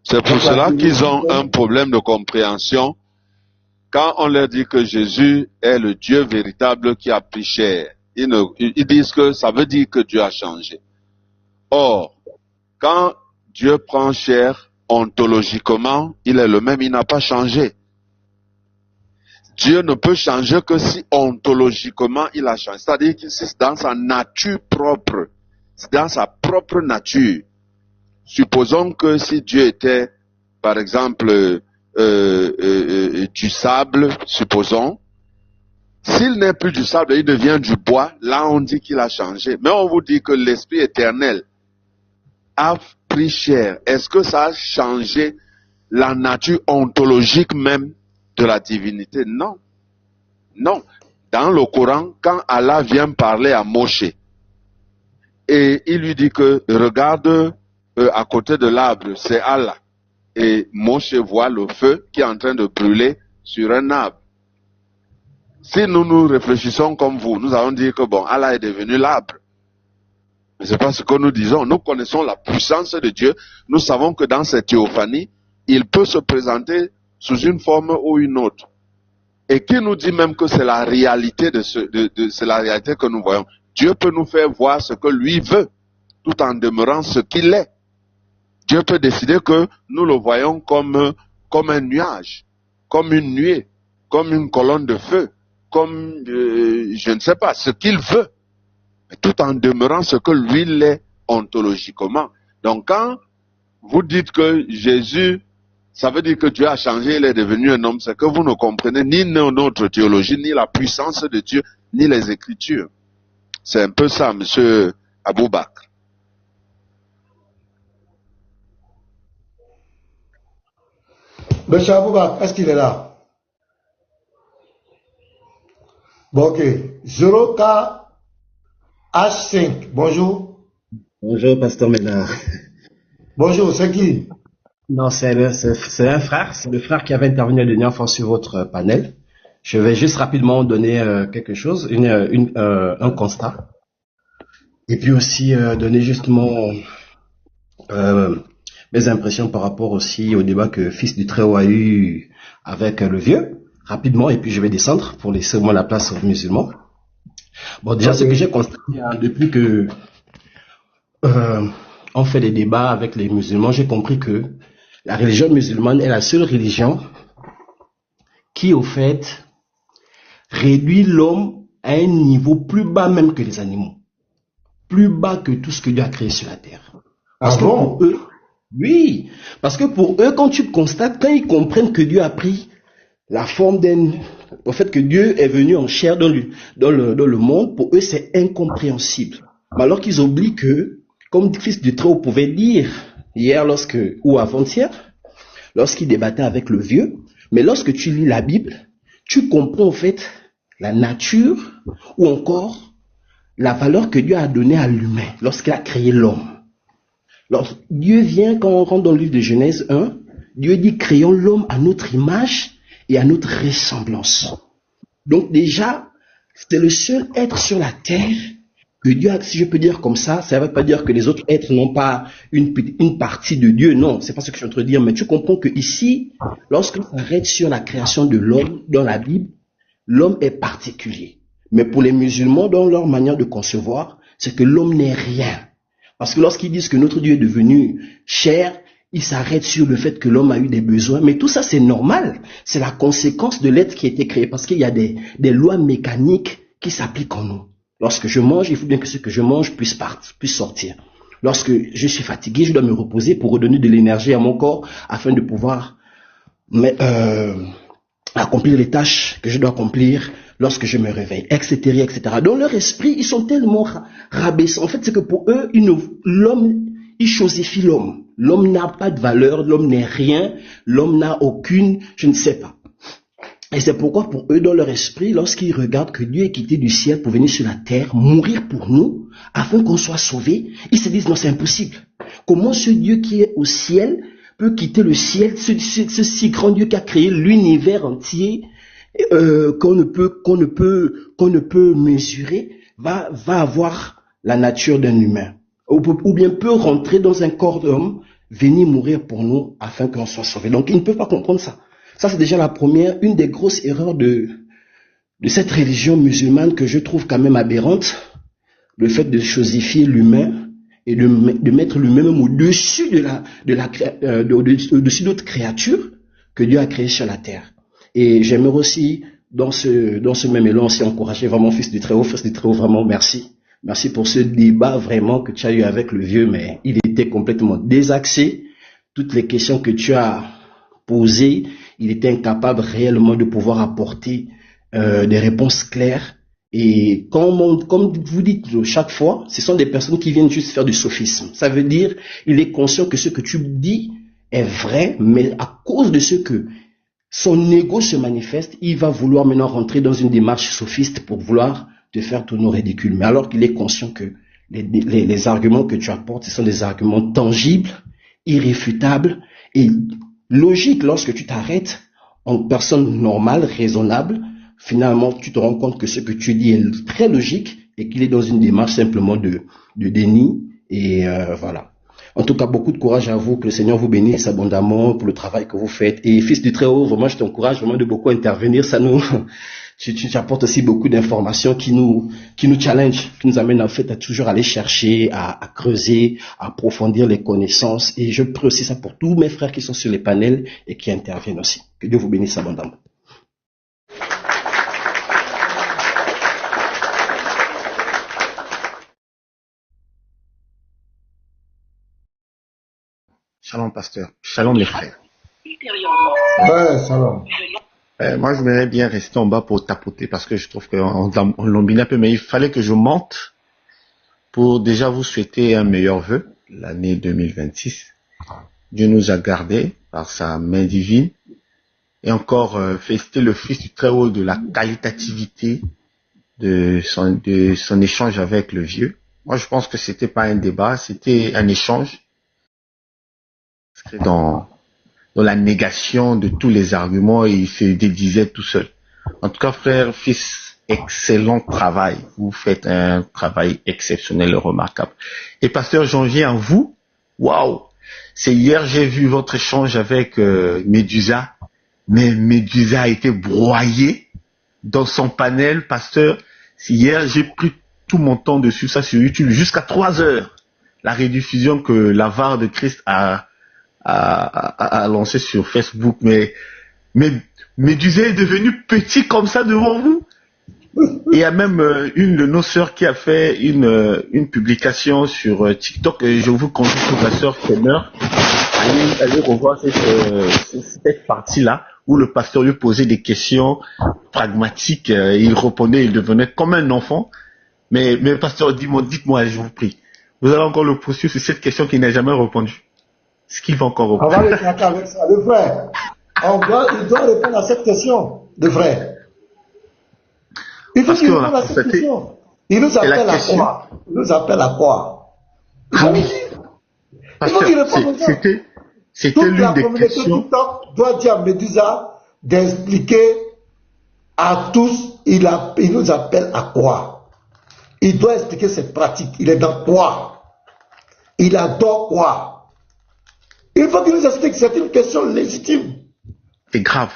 c'est pour cela qu'ils ont un problème de compréhension. Quand on leur dit que Jésus est le Dieu véritable qui a pris chair, ils disent que ça veut dire que Dieu a changé. Or, quand Dieu prend chair, ontologiquement, il est le même, il n'a pas changé. Dieu ne peut changer que si ontologiquement il a changé. C'est-à-dire que c'est dans sa nature propre. C'est dans sa propre nature. Supposons que si Dieu était, par exemple, du sable, supposons, s'il n'est plus du sable, il devient du bois, là on dit qu'il a changé. Mais on vous dit que l'Esprit éternel a pris chair. Est-ce que ça a changé la nature ontologique même de la divinité? Non. Non. Dans le Coran, quand Allah vient parler à Moshe, et il lui dit que regarde à côté de l'arbre, c'est Allah. Et Moshe voit le feu qui est en train de brûler sur un arbre. Si nous réfléchissons comme vous, nous allons dire que bon, Allah est devenu l'arbre. Mais c'est pas ce que nous disons. Nous connaissons la puissance de Dieu. Nous savons que dans cette théophanie, il peut se présenter sous une forme ou une autre. Et qui nous dit même que c'est la réalité c'est la réalité que nous voyons. Dieu peut nous faire voir ce que lui veut, tout en demeurant ce qu'il est. Dieu peut décider que nous le voyons comme un nuage, comme une nuée, comme une colonne de feu, comme, je ne sais pas, ce qu'il veut, mais tout en demeurant ce que lui l'est ontologiquement. Donc quand vous dites que Jésus, ça veut dire que Dieu a changé, il est devenu un homme, c'est que vous ne comprenez ni notre théologie, ni la puissance de Dieu, ni les Écritures. C'est un peu ça, monsieur Aboubakr.
Monsieur Aboubakr, est-ce qu'il est là? Bon, ok. 0KH5, bonjour.
Bonjour, pasteur Ménard.
Bonjour, c'est qui?
Non, c'est un frère, c'est le frère qui avait intervenu la dernière fois sur votre panel. Je vais juste rapidement donner quelque chose, un constat. Et puis aussi donner justement mes impressions par rapport aussi au débat que Fils du Très-Haut a eu avec le vieux, rapidement, et puis je vais descendre pour laisser au moins la place aux musulmans. Bon, déjà, ce que j'ai constaté depuis que on fait des débats avec les musulmans, j'ai compris que la religion musulmane est la seule religion qui, au fait, réduit l'homme à un niveau plus bas même que les animaux. Plus bas que tout ce que Dieu a créé sur la terre. Parce que pour eux, oui, parce que pour eux, quand tu constates, quand ils comprennent que Dieu a pris la forme au fait que Dieu est venu en chair dans le monde, pour eux c'est incompréhensible. Mais alors qu'ils oublient que, comme Fils du Très-Haut pouvait dire hier ou avant-hier, lorsqu'il débattait avec le vieux, mais lorsque tu lis la Bible, tu comprends en fait la nature ou encore la valeur que Dieu a donnée à l'humain lorsqu'il a créé l'homme. Dieu vient, quand on rentre dans le livre de Genèse 1, Dieu dit créons l'homme à notre image et à notre ressemblance. Donc déjà, c'est le seul être sur la terre que Dieu a, si je peux dire comme ça ne veut pas dire que les autres êtres n'ont pas une partie de Dieu, non, c'est pas ce que je suis en train de dire, mais tu comprends que ici, lorsqu'on s'arrête sur la création de l'homme dans la Bible, l'homme est particulier. Mais pour les musulmans, dans leur manière de concevoir, c'est que l'homme n'est rien. Parce que lorsqu'ils disent que notre Dieu est devenu chair, il s'arrête sur le fait que l'homme a eu des besoins. Mais tout ça, c'est normal. C'est la conséquence de l'être qui a été créé parce qu'il y a des lois mécaniques qui s'appliquent en nous. Lorsque je mange, il faut bien que ce que je mange puisse sortir. Lorsque je suis fatigué, je dois me reposer pour redonner de l'énergie à mon corps afin de pouvoir accomplir les tâches que je dois accomplir lorsque je me réveille, etc., etc. Dans leur esprit, ils sont tellement rabaissants. En fait, c'est que pour eux, l'homme, ils chosifient l'homme. L'homme n'a pas de valeur, l'homme n'est rien, l'homme n'a aucune, je ne sais pas. Et c'est pourquoi pour eux, dans leur esprit, lorsqu'ils regardent que Dieu est quitté du ciel pour venir sur la terre, mourir pour nous, afin qu'on soit sauvés, ils se disent non, c'est impossible. Comment ce Dieu qui est au ciel peut quitter le ciel, ce si grand Dieu qui a créé l'univers entier, qu'on ne peut mesurer, va avoir la nature d'un humain, ou bien peut rentrer dans un corps d'homme, venir mourir pour nous afin qu'on soit sauvé. Donc ils ne peuvent pas comprendre ça. Ça c'est déjà une des grosses erreurs de cette religion musulmane que je trouve quand même aberrante, le fait de chosifier l'humain et de mettre l'humain même au-dessus au-dessus d'autres créatures que Dieu a créées sur la terre. Et j'aimerais aussi, dans ce même élan, aussi encourager vraiment Fils du Très-Haut, vraiment merci. Merci pour ce débat vraiment que tu as eu avec le vieux, mais il était complètement désaxé. Toutes les questions que tu as posées, il était incapable réellement de pouvoir apporter des réponses claires. Et comme vous dites chaque fois, ce sont des personnes qui viennent juste faire du sophisme. Ça veut dire, il est conscient que ce que tu dis est vrai, mais à cause de ce que son ego se manifeste, il va vouloir maintenant rentrer dans une démarche sophiste pour vouloir te faire tourner au ridicule. Mais alors qu'il est conscient que les arguments que tu apportes, ce sont des arguments tangibles, irréfutables et logiques. Lorsque tu t'arrêtes en personne normale, raisonnable, finalement, tu te rends compte que ce que tu dis est très logique et qu'il est dans une démarche simplement de déni. Et voilà. En tout cas, beaucoup de courage à vous, que le Seigneur vous bénisse abondamment pour le travail que vous faites. Et Fils du Très-Haut, vraiment, je t'encourage vraiment de beaucoup intervenir. Tu apportes aussi beaucoup d'informations qui nous challenge, qui nous amènent en fait à toujours aller chercher, à creuser, à approfondir les connaissances. Et je prie aussi ça pour tous mes frères qui sont sur les panels et qui interviennent aussi. Que Dieu vous bénisse abondamment.
Shalom, pasteur. Shalom, les frères.
Ouais, shalom.
Moi, je voudrais bien rester en bas pour tapoter parce que je trouve qu'on l'embine un peu, mais il fallait que je monte pour déjà vous souhaiter un meilleur vœu, l'année 2026. Dieu nous a gardés par sa main divine et encore féliciter le Fils du Très-Haut de la qualitativité de son échange avec le vieux. Moi, je pense que c'était pas un débat, c'était un échange dans la négation de tous les arguments et il se dédisait tout seul. En tout cas, frère, fils, excellent travail. Vous faites un travail exceptionnel et remarquable. Et pasteur, j'en viens à vous. Waouh! C'est hier, j'ai vu votre échange avec Médusa. Mais Médusa a été broyée dans son panel, pasteur. Hier, j'ai pris tout mon temps dessus, ça sur YouTube, jusqu'à 3 heures. La rediffusion que la VAR de Christ a lancé sur Facebook, mais Médusa est devenu petit comme ça devant vous. Il y a même une de nos sœurs qui a fait une publication sur TikTok et je vous conseille pour la sœur Kenner, allez revoir cette partie-là où le pasteur lui posait des questions pragmatiques, il répondait, il devenait comme un enfant. Mais pasteur, dites-moi, je vous prie, vous allez encore le poursuivre sur cette question qu'il n'a jamais répondu. Ce qu'il va encore répondre.
On va le traiter avec ça, le frère. Il doit répondre à cette question, le frère. Il faut qu'il réponde à cette question. Il nous appelle à quoi? Il nous appelle à quoi?
Oui. Pasteur, c'était l'une des questions.
TikTok doit dire à Médusa d'expliquer à tous, il nous appelle à quoi? Il doit expliquer cette pratique. Il est dans quoi? Il adore quoi? Il faut qu'il nous explique, c'est une question légitime.
C'est grave.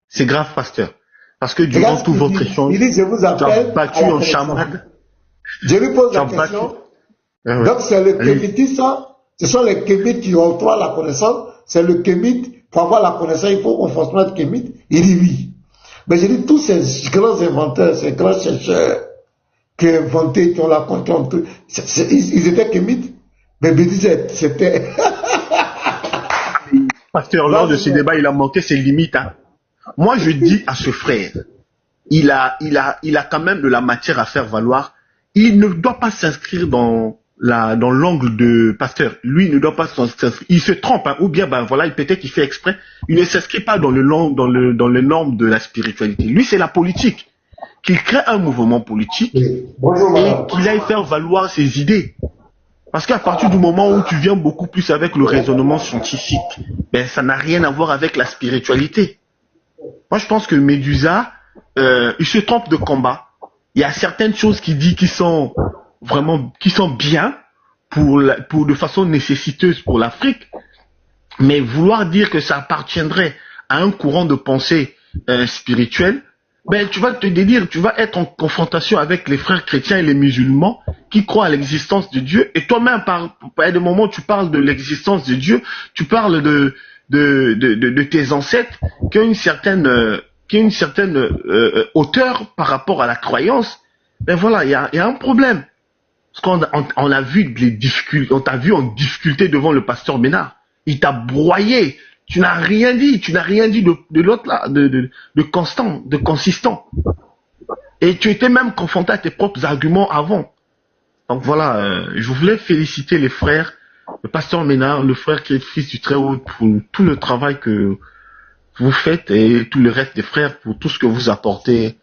C'est grave, pasteur. Parce que durant tout votre échange,
il dit, je vous appelle
battu en chamade.
Je lui pose la question. Donc c'est le Ce sont les kémites qui octroient la connaissance. C'est le kémite. Pour avoir la connaissance, il faut qu'on fasse notre kémite. Il dit oui. Mais j'ai dit, tous ces grands inventeurs, ces grands chercheurs qui ont inventé, qui ont la connaissance, ils étaient kémites. Mais Bédiz, c'était...
Pasteur, lors de ce débat, il a montré ses limites. Hein. Moi, je dis à ce frère, il a quand même de la matière à faire valoir. Il ne doit pas s'inscrire dans l'angle de pasteur. Lui, il ne doit pas s'inscrire. Il se trompe, hein, ou bien, voilà, peut-être qu'il fait exprès. Il ne s'inscrit pas dans les normes de la spiritualité. Lui, c'est la politique. Qu'il crée un mouvement politique et qu'il aille faire valoir ses idées. Parce qu'à partir du moment où tu viens beaucoup plus avec le raisonnement scientifique, ça n'a rien à voir avec la spiritualité. Moi, je pense que Médusa, il se trompe de combat. Il y a certaines choses qu'il dit qui sont bien pour de façon nécessiteuse pour l'Afrique, mais vouloir dire que ça appartiendrait à un courant de pensée spirituel, tu vas te dire, tu vas être en confrontation avec les frères chrétiens et les musulmans qui croient à l'existence de Dieu, et toi-même, par des moments, tu parles de l'existence de Dieu, tu parles de tes ancêtres qui ont une certaine hauteur par rapport à la croyance. Voilà, il y a un problème. Parce qu'on a vu les difficultés, on t'a vu en difficulté devant le pasteur Ménard. Il t'a broyé. Tu n'as rien dit de l'autre là, de consistant. Et tu étais même confronté à tes propres arguments avant. Donc voilà, je voulais féliciter les frères, le pasteur Ménard, le frère qui est fils du Très-Haut, pour tout le travail que vous faites et tout le reste des frères pour tout ce que vous apportez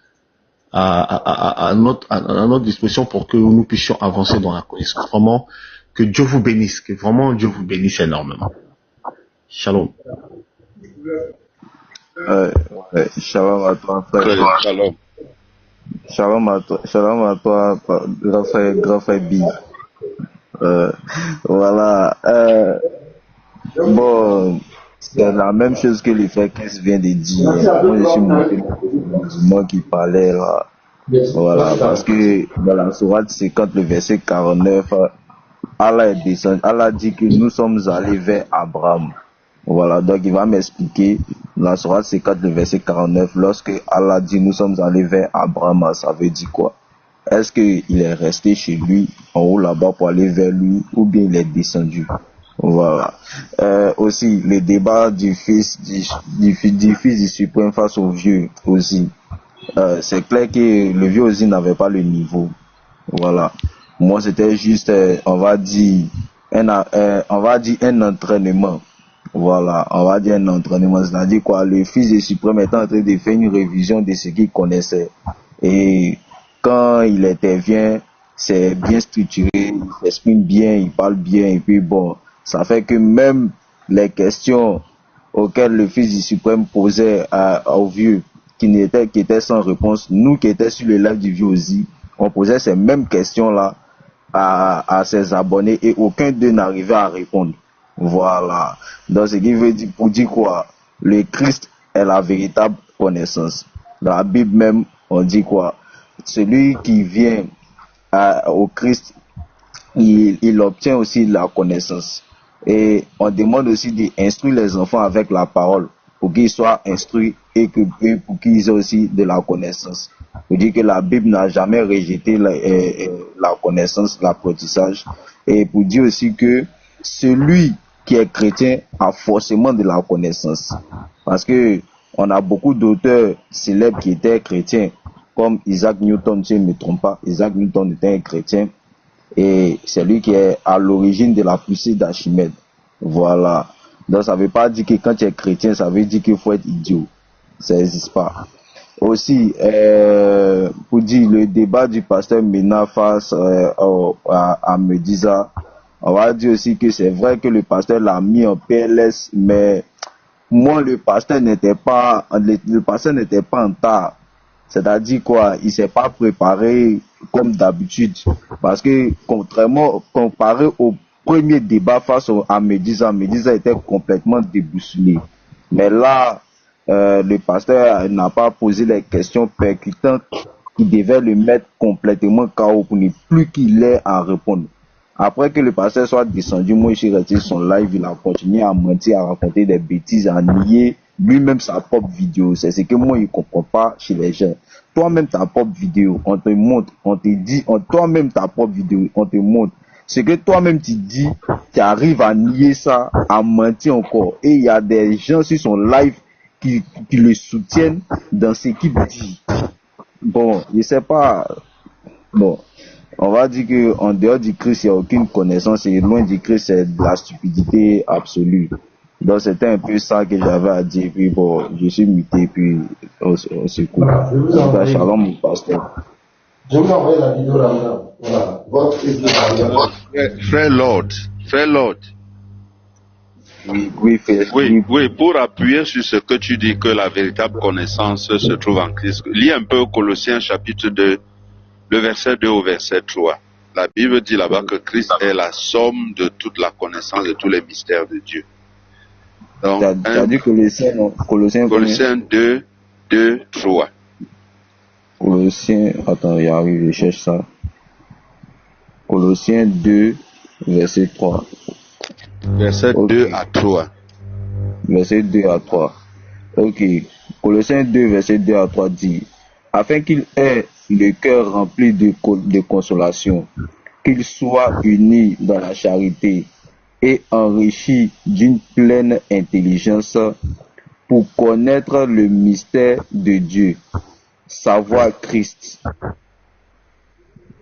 à notre disposition pour que nous puissions avancer dans la connaissance. Vraiment, que Dieu vous bénisse, que vraiment Dieu vous bénisse énormément. Shalom.
Shalom à toi, frère.
Shalom.
Shalom à toi, grand frère B. Voilà. Bon, c'est la même chose que le frère Chris vient de dire. Moi, je suis moi qui parlais là. Voilà, parce que dans la sourate 50, le verset 49, Allah est descendu. Allah dit que nous sommes allés vers Abraham. Voilà, donc il va m'expliquer dans la sourate 50, le verset 49, lorsque Allah dit nous sommes allés vers Abraham, ça veut dire quoi? Est-ce qu'il est resté chez lui, en haut là-bas pour aller vers lui, ou bien il est descendu? Voilà. Aussi, le débat du fils du suprême face au vieux aussi. C'est clair que le vieux aussi n'avait pas le niveau. Voilà. Moi, c'était juste, on va dire un entraînement. Voilà, on va dire un entraînement, c'est-à-dire quoi, le fils du suprême est en train de faire une révision de ce qu'il connaissait. Et quand il intervient, c'est bien structuré, il s'exprime bien, il parle bien, et puis bon, ça fait que même les questions auxquelles le fils du suprême posait au vieux, qui étaient sans réponse, nous qui étions sur le live du vieux aussi, on posait ces mêmes questions-là à ses abonnés et aucun d'eux n'arrivait à répondre. Voilà. Donc, ce qui veut dire, pour dire quoi? Le Christ est la véritable connaissance. Dans la Bible même, on dit quoi? Celui qui vient au Christ, il obtient aussi la connaissance. Et on demande aussi d'instruire les enfants avec la parole, pour qu'ils soient instruits et pour qu'ils aient aussi de la connaissance. On dit que la Bible n'a jamais rejeté la connaissance, l'apprentissage. Et pour dire aussi que celui qui est chrétien a forcément de la connaissance. Parce que on a beaucoup d'auteurs célèbres qui étaient chrétiens, comme Isaac Newton, si je ne me trompe pas. Isaac Newton était un chrétien et c'est lui qui est à l'origine de la poussée d'Archimède. Voilà. Donc ça ne veut pas dire que quand tu es chrétien, ça veut dire qu'il faut être idiot. Ça n'existe pas. Aussi, pour dire le débat du pasteur Mena face à Médusa, on va dire aussi que c'est vrai que le pasteur l'a mis en PLS, mais moi le pasteur n'était pas en tas. C'est-à-dire quoi, il s'est pas préparé comme d'habitude, parce que contrairement comparé au premier débat face à Médusa était complètement déboussolé. Mais là, le pasteur n'a pas posé les questions percutantes qui devaient le mettre complètement KO pour ne plus qu'il ait à répondre. Après que le pasteur soit descendu, moi, je suis resté sur son live, il a continué à mentir, à raconter des bêtises, à nier lui-même sa propre vidéo. C'est ce que moi, il ne comprend pas chez les gens. Toi-même, ta propre vidéo, on te montre, on te dit, toi-même, ta propre vidéo, on te montre. Ce que toi-même tu dis, tu arrives à nier ça, à mentir encore. Et il y a des gens sur son live qui le soutiennent dans ce qu'il dit. Bon, je sais pas. Bon, on va dire que en dehors du Christ, il n'y a aucune connaissance et loin du Christ, c'est de la stupidité absolue. Donc c'était un peu ça que j'avais à dire. Puis bon, je suis muté, puis on se coupe. Voilà, shalom, mon pasteur.
Je vous envoie la vidéo là. Voilà.
Frère Lord. Oui, pour appuyer sur ce que tu dis que la véritable connaissance se trouve en Christ. Lis un peu Colossiens chapitre 2, le verset 2 au verset 3. La Bible dit là-bas que Christ est la somme de toute la connaissance de tous les mystères de Dieu. Donc,
t'as dit Colossiens
2, 3.
Colossiens, attends, il arrive, je cherche ça. Colossiens 2, verset 3.
Verset 2 à 3.
Verset 2 à 3. Ok. Colossiens 2, verset 2 à 3 dit, afin qu'il ait le cœur rempli de consolation, qu'il soit uni dans la charité et enrichi d'une pleine intelligence pour connaître le mystère de Dieu, savoir Christ.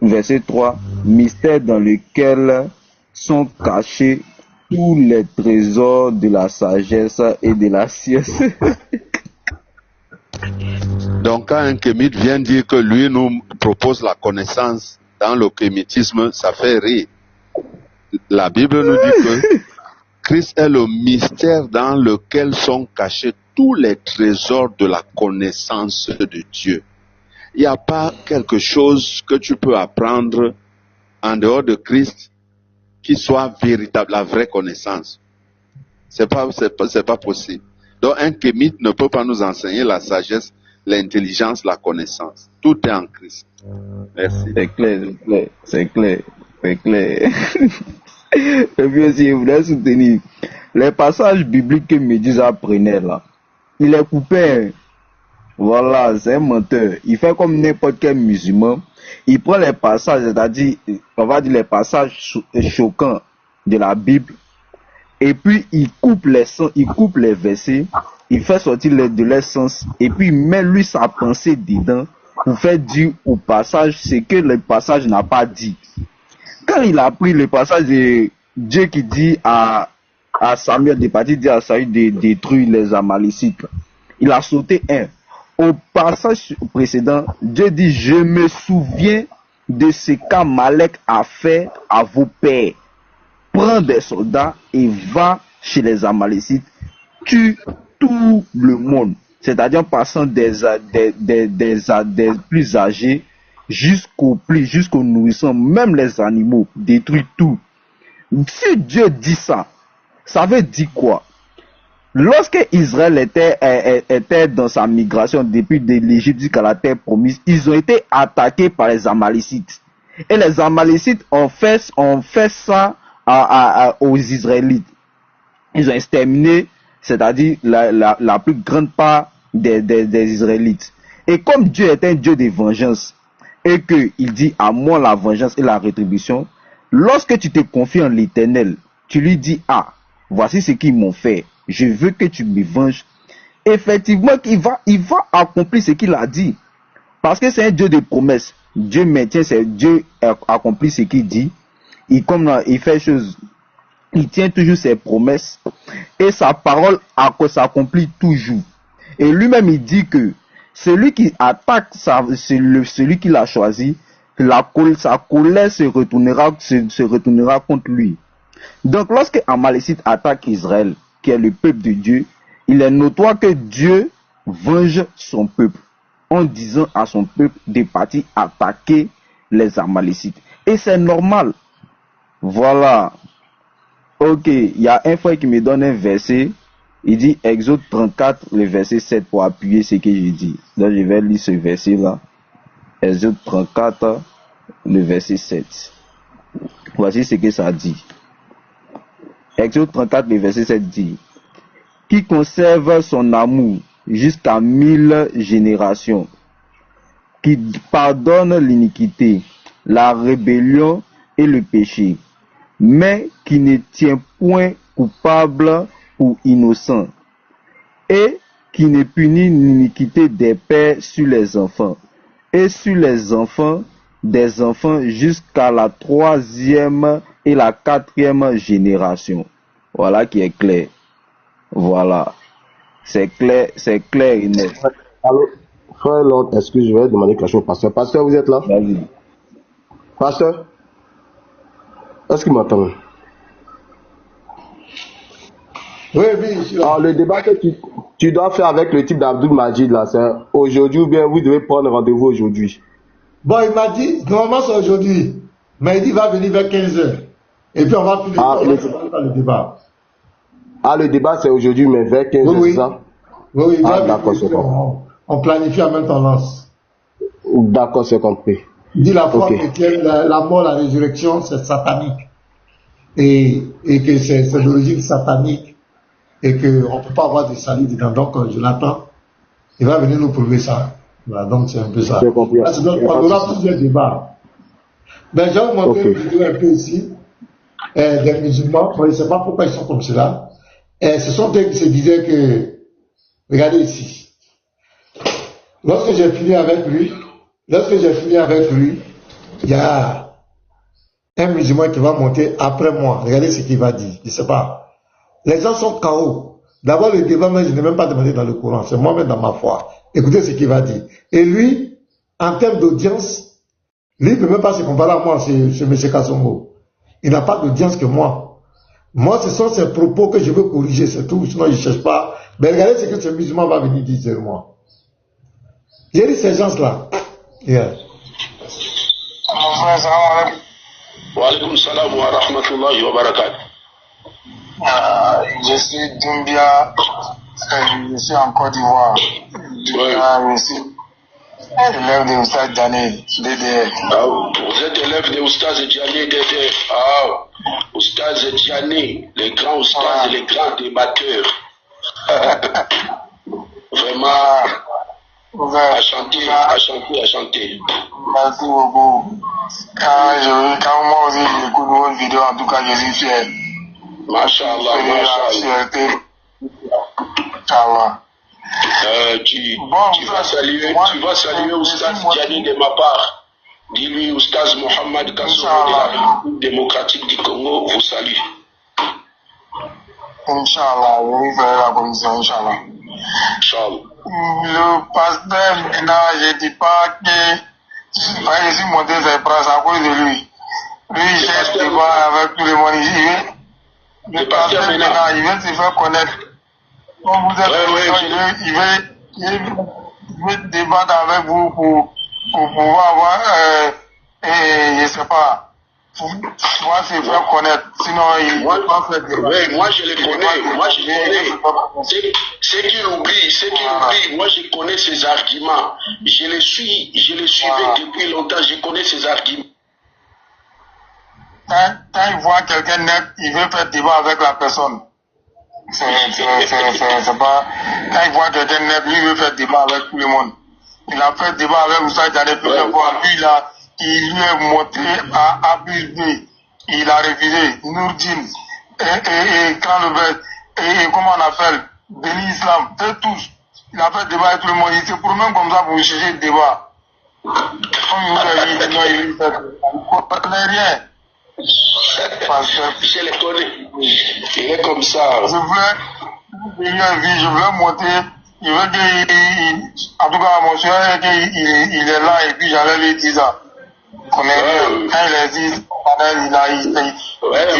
Verset 3, mystère dans lequel sont cachés tous les trésors de la sagesse et de la science.
Donc quand un kémite vient dire que lui nous propose la connaissance dans le kémitisme, ça fait rire. La Bible nous dit que Christ est le mystère dans lequel sont cachés tous les trésors de la connaissance de Dieu. Il n'y a pas quelque chose que tu peux apprendre en dehors de Christ qui soit véritable, la vraie connaissance. C'est pas possible. Donc un kémite ne peut pas nous enseigner la sagesse, l'intelligence, la connaissance. Tout est en Christ. Merci.
C'est clair. Et puis aussi, je voulais soutenir les passages bibliques que Méduse apprenait là. Il est coupé. Voilà, c'est un menteur. Il fait comme n'importe quel musulman. Il prend les passages, c'est-à-dire, on va dire les passages choquants de la Bible, et puis il coupe les versets, il fait sortir de leur sens, et puis il met lui sa pensée dedans pour faire dire au passage ce que le passage n'a pas dit. Quand il a pris le passage de Dieu qui dit à Samuel de partir dire à Saül de détruire les Amalécites, il a sauté un. Au passage précédent, Dieu dit, je me souviens de ce qu'Amalek a fait à vos pères. Prends des soldats et va chez les Amalécites, tue tout le monde. C'est-à-dire en passant des plus âgés jusqu'aux nourrissants, même les animaux, détruit tout. Si Dieu dit ça, ça veut dire quoi? Lorsque Israël était dans sa migration depuis de l'Égypte jusqu'à la terre promise, ils ont été attaqués par les Amalécites. Et les Amalécites ont fait ça aux Israélites. Ils ont exterminé, c'est-à-dire la plus grande part des Israélites. Et comme Dieu est un Dieu de vengeance, et qu'il dit à moi la vengeance et la rétribution, lorsque tu te confies en l'Éternel, tu lui dis, ah, voici ce qu'ils m'ont fait. Je veux que tu me venges. Effectivement, il va accomplir ce qu'il a dit. Parce que c'est un Dieu de promesses. Dieu maintient, Dieu accomplit ce qu'il dit. Il fait chose. Il tient toujours ses promesses. Et sa parole s'accomplit toujours. Et lui-même, il dit que celui qui attaque, celui qu'il a choisi, sa colère se retournera contre lui. Donc, lorsque Amalécite attaque Israël, qui est le peuple de Dieu, il est notoire que Dieu venge son peuple en disant à son peuple de partir attaquer les Amalécites. Et c'est normal. Voilà. Ok, il y a un frère qui me donne un verset. Il dit Exode 34, le verset 7 pour appuyer ce que je dis. Donc je vais lire ce verset là. Exode 34, le verset 7. Voici ce que ça dit. Exode 34, le verset 7 dit: qui conserve son amour jusqu'à 1000 générations, qui pardonne l'iniquité, la rébellion et le péché, mais qui ne tient point coupable ou innocent, et qui ne punit l'iniquité des pères sur les enfants, et sur les enfants des enfants jusqu'à la 3e et la 4e génération. Voilà qui est clair. Voilà. C'est clair et net.
Allô, frère Lord, excuse, je vais demander quelque chose au pasteur. Pasteur, vous êtes là?
Vas-y.
Pasteur, est-ce qu'il m'entend?
Oui, je suis là.
Alors, le débat que tu dois faire avec le type d'Abdul Majid, là, c'est aujourd'hui ou bien vous devez prendre rendez-vous aujourd'hui?
Bon, il m'a dit, normalement c'est aujourd'hui, mais il dit qu'il va venir vers 15h. Et puis on va plus le débat.
Ah, le débat c'est aujourd'hui, mais vers 15h,
oui,
c'est ça?
Oui,
d'accord, c'est compris.
On planifie en même temps lance.
D'accord, c'est compris.
Il dit la foi chrétienne, la mort, la résurrection, c'est satanique. Et que c'est d'origine satanique. Et qu'on ne peut pas avoir de salut dedans. Donc, je l'attends. Il va venir nous prouver ça. Voilà, donc c'est un peu ça. On aura plusieurs débats. Ben, je vais vous montrer une vidéo un peu ici. Des musulmans. Je ne sais pas pourquoi ils sont comme cela. Ce sont eux qui se disaient que, regardez ici. Lorsque j'ai fini avec lui, il y a un musulman qui va monter après moi. Regardez ce qu'il va dire. Je ne sais pas. Les gens sont KO. D'abord, le débat, mais je n'ai même pas demandé dans le Coran. C'est moi-même dans ma foi. Écoutez ce qu'il va dire. Et lui, en termes d'audience, lui ne peut même pas se comparer à moi, ce M. Kassongo. Il n'a pas d'audience que moi. Moi, ce sont ses propos que je veux corriger, c'est tout. Sinon, je ne cherche pas. Mais regardez ce que ce musulman va venir dire sur moi. J'ai dit ces gens-là. Yeah.
Wa alaikum salam wa rahmatullahi wa barakatuh. Je suis Doumbia, je suis en Côte d'Ivoire. Je suis élève de Oustaz Djani, DDR. Vous êtes élève de Oustaz Djani, DDR. Oustaz Djani, les grands Oustaz et les grands débatteurs. Vraiment, à chanter. Merci beaucoup. Quand moi aussi j'écoute votre vidéo, en tout cas, je suis fier. Masha'Allah. Tu vas saluer Oustaz Djani de ma part. Dis-lui Oustaz Mohamed Kassongo de la République démocratique du Congo vous salue. Inch'Allah, je ferai la commission, Inch'Allah. Le pasteur, maintenant, je ne dis pas que je suis monté ses bras à cause de lui. Lui, il cherche de voir avec tout le monde ici. Le pasteur, maintenant, il veut se faire connaître. Comme vous êtes il veut débattre avec vous pour pouvoir avoir, je ne sais pas, pour pouvoir se faire connaître. Sinon, il ne peut pas faire débat. Oui, moi je le connais. Ce qu'il oublie, moi je connais ses arguments. Je le suivais depuis longtemps, je connais ses arguments. Quand il voit quelqu'un net, il veut faire débat avec la personne. C'est pas. Quand il voit quelqu'un net, lui, il veut faire débat avec tout le monde. Il a fait débat avec Moussa Diané plusieurs fois. Lui, il lui a montré à Abusé. Il a refusé. Nourdine. Et Grand Lebet. Et comment on appelle? Béni Islam. Eux tous. Il a fait débat avec tout le monde. Il se promène comme ça pour chercher le débat. Comme il vous a dit, non, il ne connaît rien. Parce que je les connais. Il est comme ça. Je voulais monter. Il veut qu'il. En tout cas, mon cher, il est là et puis j'allais lui dire ça. Quand il a dit,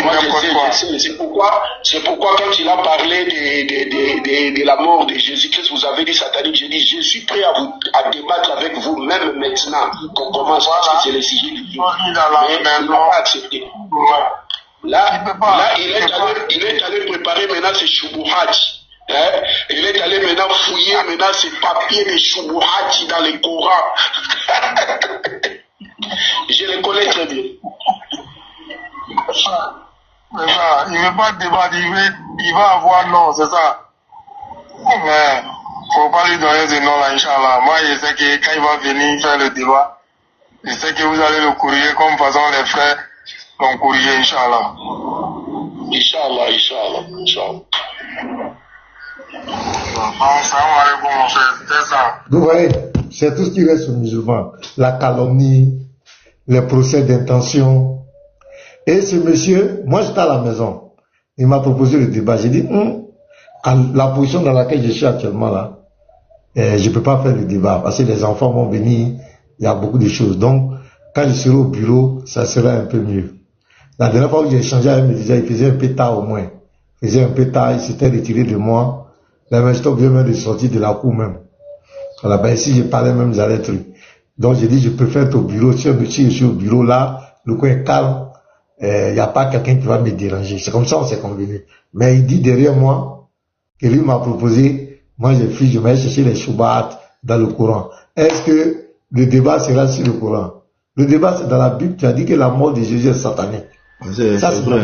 moi je sais. C'est pourquoi quand il a parlé de la mort de Jésus-Christ, vous avez dit satanique, j'ai dit, je suis prêt à débattre avec vous, même maintenant, qu'on commence, parce que c'est le sujet du jour. Mais il n'a pas accepté. Là, il est allé préparer maintenant ses choubouhats. Il est allé maintenant fouiller ses papiers de choubouhats dans le Coran. Je les connais très bien. Il ne veut pas débattre, il va avoir non, c'est ça. Mais faut pas lui donner ce nom là, Inch'Allah. Moi, je sais que quand il va venir faire le débat, je sais que vous allez le courrier comme façon les frères l'ont courrier, Inch'Allah. Inch'Allah.
Vous voyez, c'est tout ce qui reste aux musulmans. La calomnie, les procès d'intention. Et ce monsieur, moi j'étais à la maison, il m'a proposé le débat. J'ai dit, la position dans laquelle je suis actuellement là, je ne peux pas faire le débat parce que les enfants vont venir, il y a beaucoup de choses. Donc, quand je serai au bureau, ça sera un peu mieux. La dernière fois où j'ai échangé avec lui, il me disait, il faisait un peu tard au moins. Il faisait un peu tard, il s'était retiré de moi. La magistrat vient même de sortir de la cour même. Voilà, ben, si je parlais même, j'allais truc. Donc j'ai dit, je préfère être au bureau. Si je suis au bureau là, le coin est calme, il n'y a pas quelqu'un qui va me déranger. C'est comme ça on s'est convenu. Mais il dit derrière moi, que lui m'a proposé, moi j'ai fui, je vais chercher les choubats dans le Coran. Est-ce que le débat sera sur le Coran? Le débat c'est dans la Bible, tu as dit que la mort de Jésus est satanique.
C'est vrai.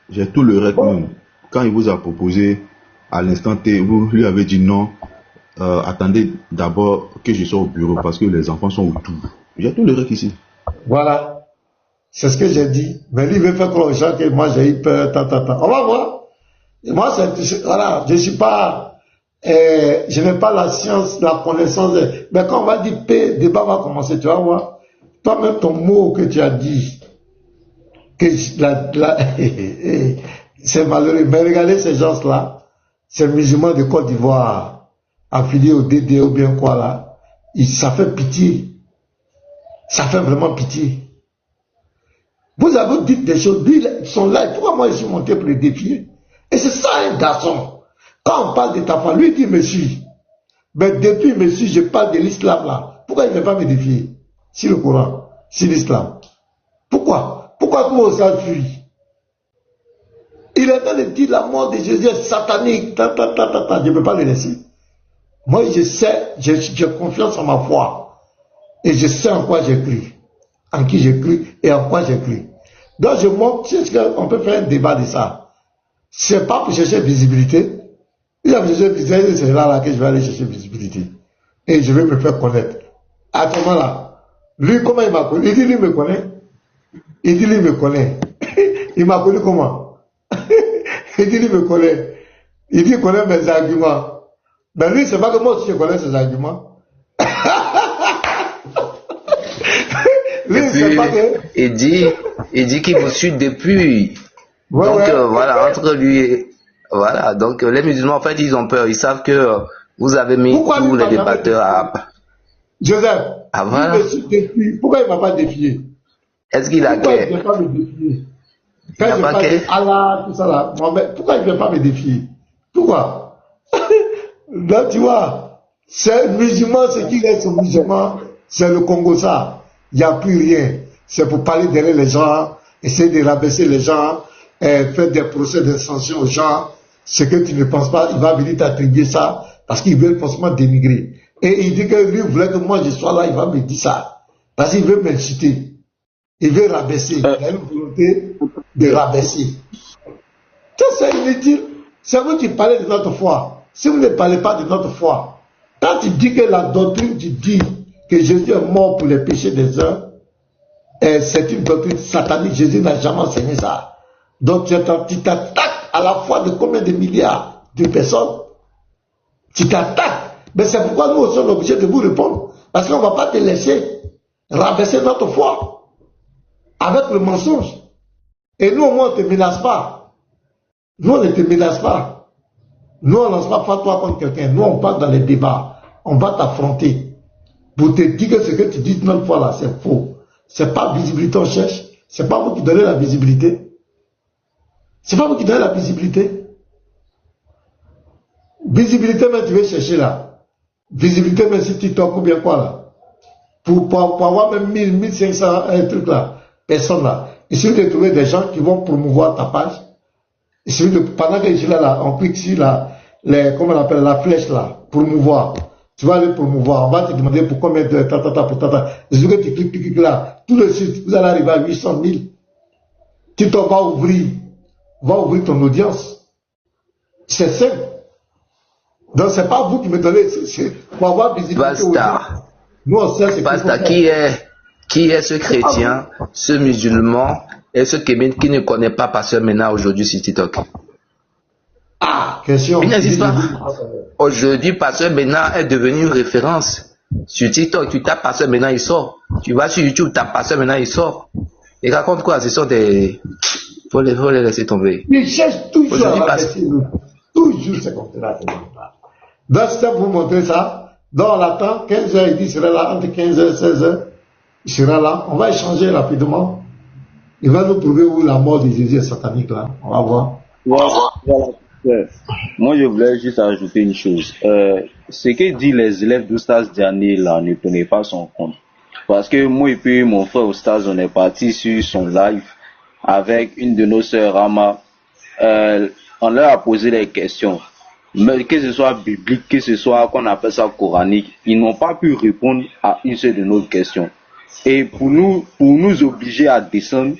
J'ai tout le reste même. Quand il vous a proposé, à l'instant T, vous lui avez dit non, attendez d'abord que je sois au bureau parce que les enfants sont autour. J'ai tout le reste ici. Voilà.
C'est ce que j'ai dit. Mais lui, il veut faire croire aux gens que moi j'ai eu peur, On va voir. Moi, voilà, je suis pas, je n'ai pas la science, la connaissance. Mais quand on va dire paix, débat va commencer, tu vas voir. Toi-même, ton mot que tu as dit, que c'est malheureux. Mais regardez ces gens-là, ces musulmans de Côte d'Ivoire, affiliés au DD ou bien quoi là, ça fait pitié. Ça fait vraiment pitié. Vous avez dit des choses, lui, ils sont là. Pourquoi moi je suis monté pour les défier? Et c'est ça un garçon. Quand on parle de ta femme, lui dit monsieur. Mais depuis monsieur, je parle de l'islam là. Pourquoi il ne veut pas me défier? Si le Coran, si l'islam. Pourquoi? Pourquoi moi ça fuit? Il est en train de dire la mort de Jésus est satanique. Je ne peux pas le laisser. Moi je sais, j'ai confiance en ma foi. Et je sais en quoi j'ai cru. En qui j'ai cru et en quoi j'ai cru. Donc je montre, on peut faire un débat de ça. C'est pas pour chercher visibilité. Il a cherché visibilité, c'est là que je vais aller chercher visibilité. Et je vais me faire connaître. À ce moment-là, lui, comment il m'a connu? Il dit, lui me connaît. Il dit, lui me connaît. Il m'a connu comment? Il dit, lui me connaît. Il dit, il connaît mes arguments. Mais lui, c'est pas que moi aussi je connais ses arguments.
Lui, c'est pas que... Il dit qu'il vous suit depuis.
Ouais,
donc voilà, entre lui et... Voilà, donc les musulmans, en fait, ils ont peur. Ils savent que vous avez mis tous les débatteurs à...
Joseph,
ah, voilà.
Pourquoi il ne m'a pas défié?
Est-ce qu'il a
pourquoi il ne veut pas me défier? Quand je parle de Allah, tout ça là, pourquoi il ne veut pas me défier? Pourquoi? Là, tu vois, c'est musulman, ce qui reste aux musulmans, c'est le Congo ça. Il n'y a plus rien. C'est pour parler derrière les gens, essayer de rabaisser les gens, faire des procès d'intention aux gens. Ce que tu ne penses pas, il va venir t'attribuer ça parce qu'il veut forcément dénigrer. Et il dit que lui voulait que moi je sois là, il va me dire ça. Parce qu'il veut m'inciter. Il veut rabaisser. Il a une volonté de rabaisser. Ça, c'est inutile. C'est vous qui parlez de notre foi. Si vous ne parlez pas de notre foi, quand tu dis que la doctrine, tu dis que Jésus est mort pour les péchés des uns, c'est une doctrine satanique. Jésus n'a jamais enseigné ça. Donc tu t'attaques à la foi de combien de milliards de personnes? Tu t'attaques. Mais c'est pourquoi nous sommes obligés de vous répondre. Parce qu'on ne va pas te laisser rabaisser notre foi avec le mensonge. Et nous, au moins, on ne te menace pas. Nous, on ne te menace pas. Nous, on ne lance pas toi contre quelqu'un. Nous, on passe dans les débats. On va t'affronter. Pour te dire que ce que tu dis notre fois là, c'est faux. C'est pas visibilité on cherche. C'est pas vous qui donnez la visibilité. C'est pas vous qui donnez la visibilité. Visibilité, mais tu veux chercher là. Visibilité, mais si TikTok ou bien quoi là. Pour avoir même 1000, 1500, un truc là. Personne là. Il suffit de trouver des gens qui vont promouvoir ta page. Il suffit de, pendant que je suis là, on clique sur comment on appelle, la flèche là. Promouvoir. Tu vas aller promouvoir. On va te demander pour combien de pour tata. Il suffit que tu cliques là. Tout de suite, vous allez arriver à 800 000. TikTok va ouvrir ton audience. C'est simple. Donc, c'est pas vous qui me donnez, c'est pour avoir visibilité.
Basta.
Nous, on sait ce
Basta, qui est ce chrétien, ce musulman et ce kémite qui ne connaît pas Pasteur Ménard aujourd'hui sur TikTok?
Ah, question.
Il n'existe pas. Aujourd'hui, Pasteur Ménard est devenu une référence. Sur TikTok, tu tapes Pasteur Ménard, il sort. Tu vas sur YouTube, tu tapes Pasteur Ménard, il sort. Et raconte quoi? Ce sont des... Faut les laisser tomber.
Ils cherchent toujours à la toujours c'est comme ça. Donc, c'est pour vous montrer ça. Donc, on l'attend, 15h, il dit, il sera là, entre 15h et 16h, il sera là. On va échanger rapidement. Il va nous prouver où la mort de Jésus est satanique, là. On va voir.
Voilà. Moi, je voulais juste ajouter une chose. Ce que dit les élèves d'Oustaz Diané, là, ne tenez pas son compte. Parce que moi et puis mon frère Oustaz, on est parti sur son live avec une de nos sœurs, Rama. On leur a posé des questions. Mais que ce soit biblique, que ce soit qu'on appelle ça coranique, ils n'ont pas pu répondre à une seule de nos questions. Et pour nous obliger à descendre,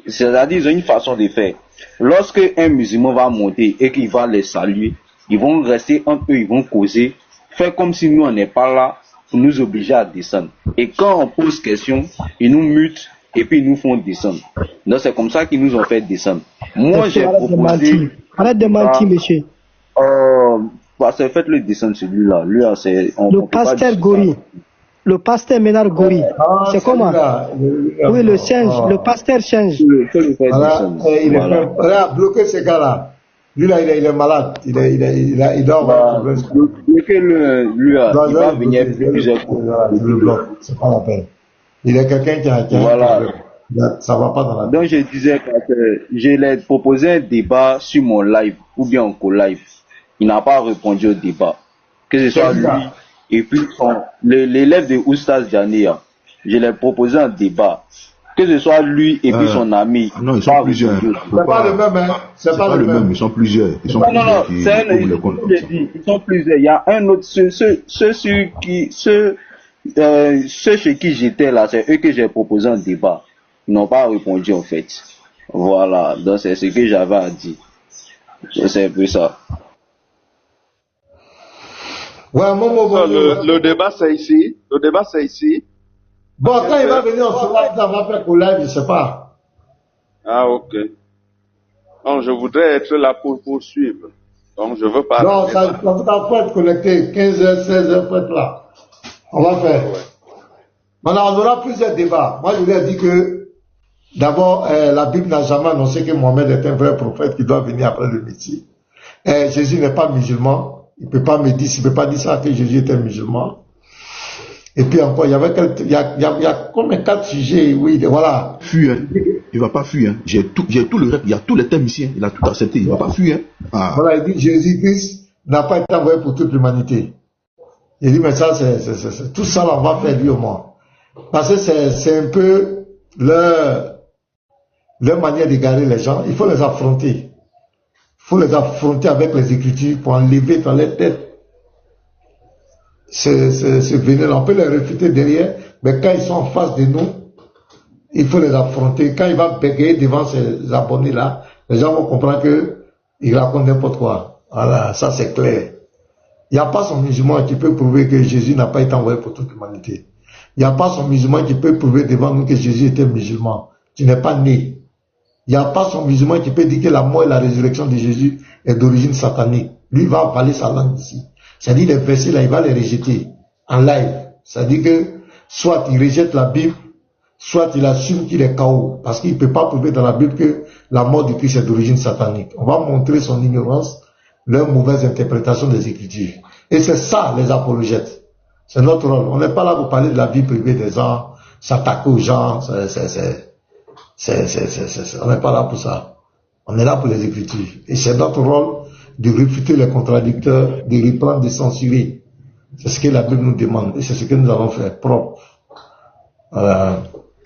c'est-à-dire ils ont une façon de faire. Lorsque un musulman va monter et qu'il va les saluer, ils vont rester un peu, ils vont causer, faire comme si nous on n'est pas là pour nous obliger à descendre. Et quand on pose question, ils nous mutent et puis ils nous font descendre. Donc c'est comme ça qu'ils nous ont fait descendre. Moi j'ai proposé...
Arrête de mentir, monsieur.
Parce que faites-le descendre celui-là. Lui, c'est...
Le pasteur Gori. Le pasteur Ménard Gori. C'est comment? Oui, le singe, le pasteur singe.
Il a bloqué ce gars-là. Lui, là, il est malade. Il doit avoir un problème.
Lui, il va venir plusieurs fois.
C'est pas la peine. Il est quelqu'un qui a
voilà.
Ça va pas dans la...
Donc, je disais que je lui ai proposé un débat sur mon live ou bien en co-live. Il n'a pas répondu au débat. Que ce soit lui et puis l'élève de Oustaz Diané, je lui ai proposé un débat. Que ce soit lui et puis son ami.
Non, ils sont plusieurs.
C'est pas le même, hein.
C'est pas le même, ils sont plusieurs. Ils sont
non, ils sont plusieurs. Il y a un autre, ceux chez qui j'étais là, c'est eux que j'ai proposé un débat. Ils n'ont pas répondu en fait. Voilà, donc c'est ce que j'avais à dire. C'est un peu ça.
Ouais,
le débat c'est ici. Le débat c'est ici.
Bon, quand il va venir en soirée, ça va faire pour live, je sais pas.
Ah, ok. Donc, je voudrais être là pour poursuivre. Donc, je veux pas.
Non, ça faut être connecté. 15h, 16h, faut être là. On va faire. Ouais. Maintenant, on aura plusieurs débats. Moi, je lui ai dit que, d'abord, la Bible n'a jamais annoncé que Mohamed est un vrai prophète qui doit venir après le Messie. Jésus n'est pas musulman. Il peut pas dire ça que Jésus était musulman. Et puis encore, il y a comme 4 sujets, oui, voilà.
Fuir, hein. Il va pas fuir, hein. J'ai tout le reste, il y a tous les thèmes ici, hein. Il a tout accepté, il va pas fuir, hein. Ah.
Voilà, il dit Jésus-Christ n'a pas été envoyé pour toute l'humanité. Il dit, mais ça, c'est tout ça, là, on va faire lui au moins. Parce que c'est un peu leur manière d'égarer les gens. Il faut les affronter. Il faut les affronter avec les Écritures pour enlever dans les têtes ce vénin. On peut les réfuter derrière, mais quand ils sont en face de nous, il faut les affronter. Quand il va bégayer devant ces abonnés-là, les gens vont comprendre qu'il raconte n'importe quoi. Voilà, ça c'est clair. Il n'y a pas son musulman qui peut prouver que Jésus n'a pas été envoyé pour toute l'humanité. Il n'y a pas son musulman qui peut prouver devant nous que Jésus était musulman. Tu n'es pas né. Il n'y a pas son musulman qui peut dire que la mort et la résurrection de Jésus est d'origine satanique. Lui, il va avaler sa langue ici. C'est-à-dire les versets là, il va les rejeter en live. C'est-à-dire que soit il rejette la Bible, soit il assume qu'il est KO. Parce qu'il ne peut pas prouver dans la Bible que la mort du Christ est d'origine satanique. On va montrer son ignorance, leur mauvaise interprétation des Écritures. Et c'est ça les apologètes. C'est notre rôle. On n'est pas là pour parler de la vie privée des gens, s'attaquer aux gens. On n'est pas là pour ça. On est là pour les Écritures. Et c'est notre rôle de réfuter les contradicteurs, de reprendre, de censurer. C'est ce que la Bible nous demande. Et c'est ce que nous allons faire propre.
En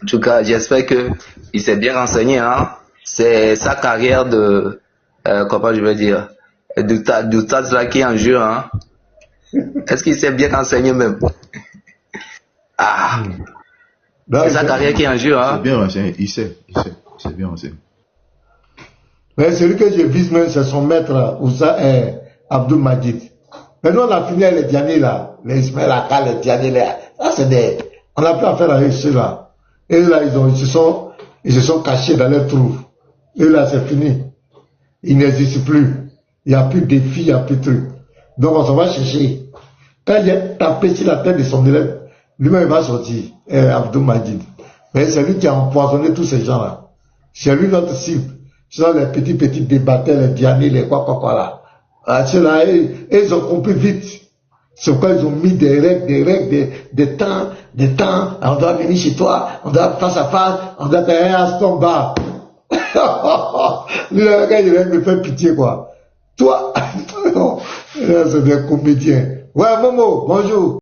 tout cas, j'espère qu'il s'est bien renseigné. Hein? C'est sa carrière de... comment je vais dire, du tas là qui est en jeu. Hein? Est-ce qu'il s'est bien renseigné même? Ah, c'est sa carrière qui est en jeu. Hein?
C'est bien renseigné, il sait, c'est bien renseigné.
Mais celui que je vise même, c'est son maître, Oussa Abdou Majid. Maintenant, on a fini les Diané là, les Ismaël Aka, les Diané là. Ça, c'est des. On n'a plus affaire avec ceux-là. Et là, ils se sont cachés dans leur trou. Et là, c'est fini. Ils n'existent plus. Il n'y a plus de défis, il n'y a plus de trucs. Donc, on s'en va chercher. Quand il a tapé sur la tête de son élève, lui-même va sortir, Abdou Majid. Mais c'est lui qui a empoisonné tous ces gens-là. C'est lui notre cible. Ce sont les petits débatteurs, les Diané, les quoi là. Ceux-là, ils ont compris vite. C'est pourquoi ils ont mis des règles, des temps. On doit venir chez toi, on doit face à face, on doit faire un instant bas. Lui, le gars, il me fait pitié, quoi. Toi, c'est des comédiens. Ouais, Momo, bonjour.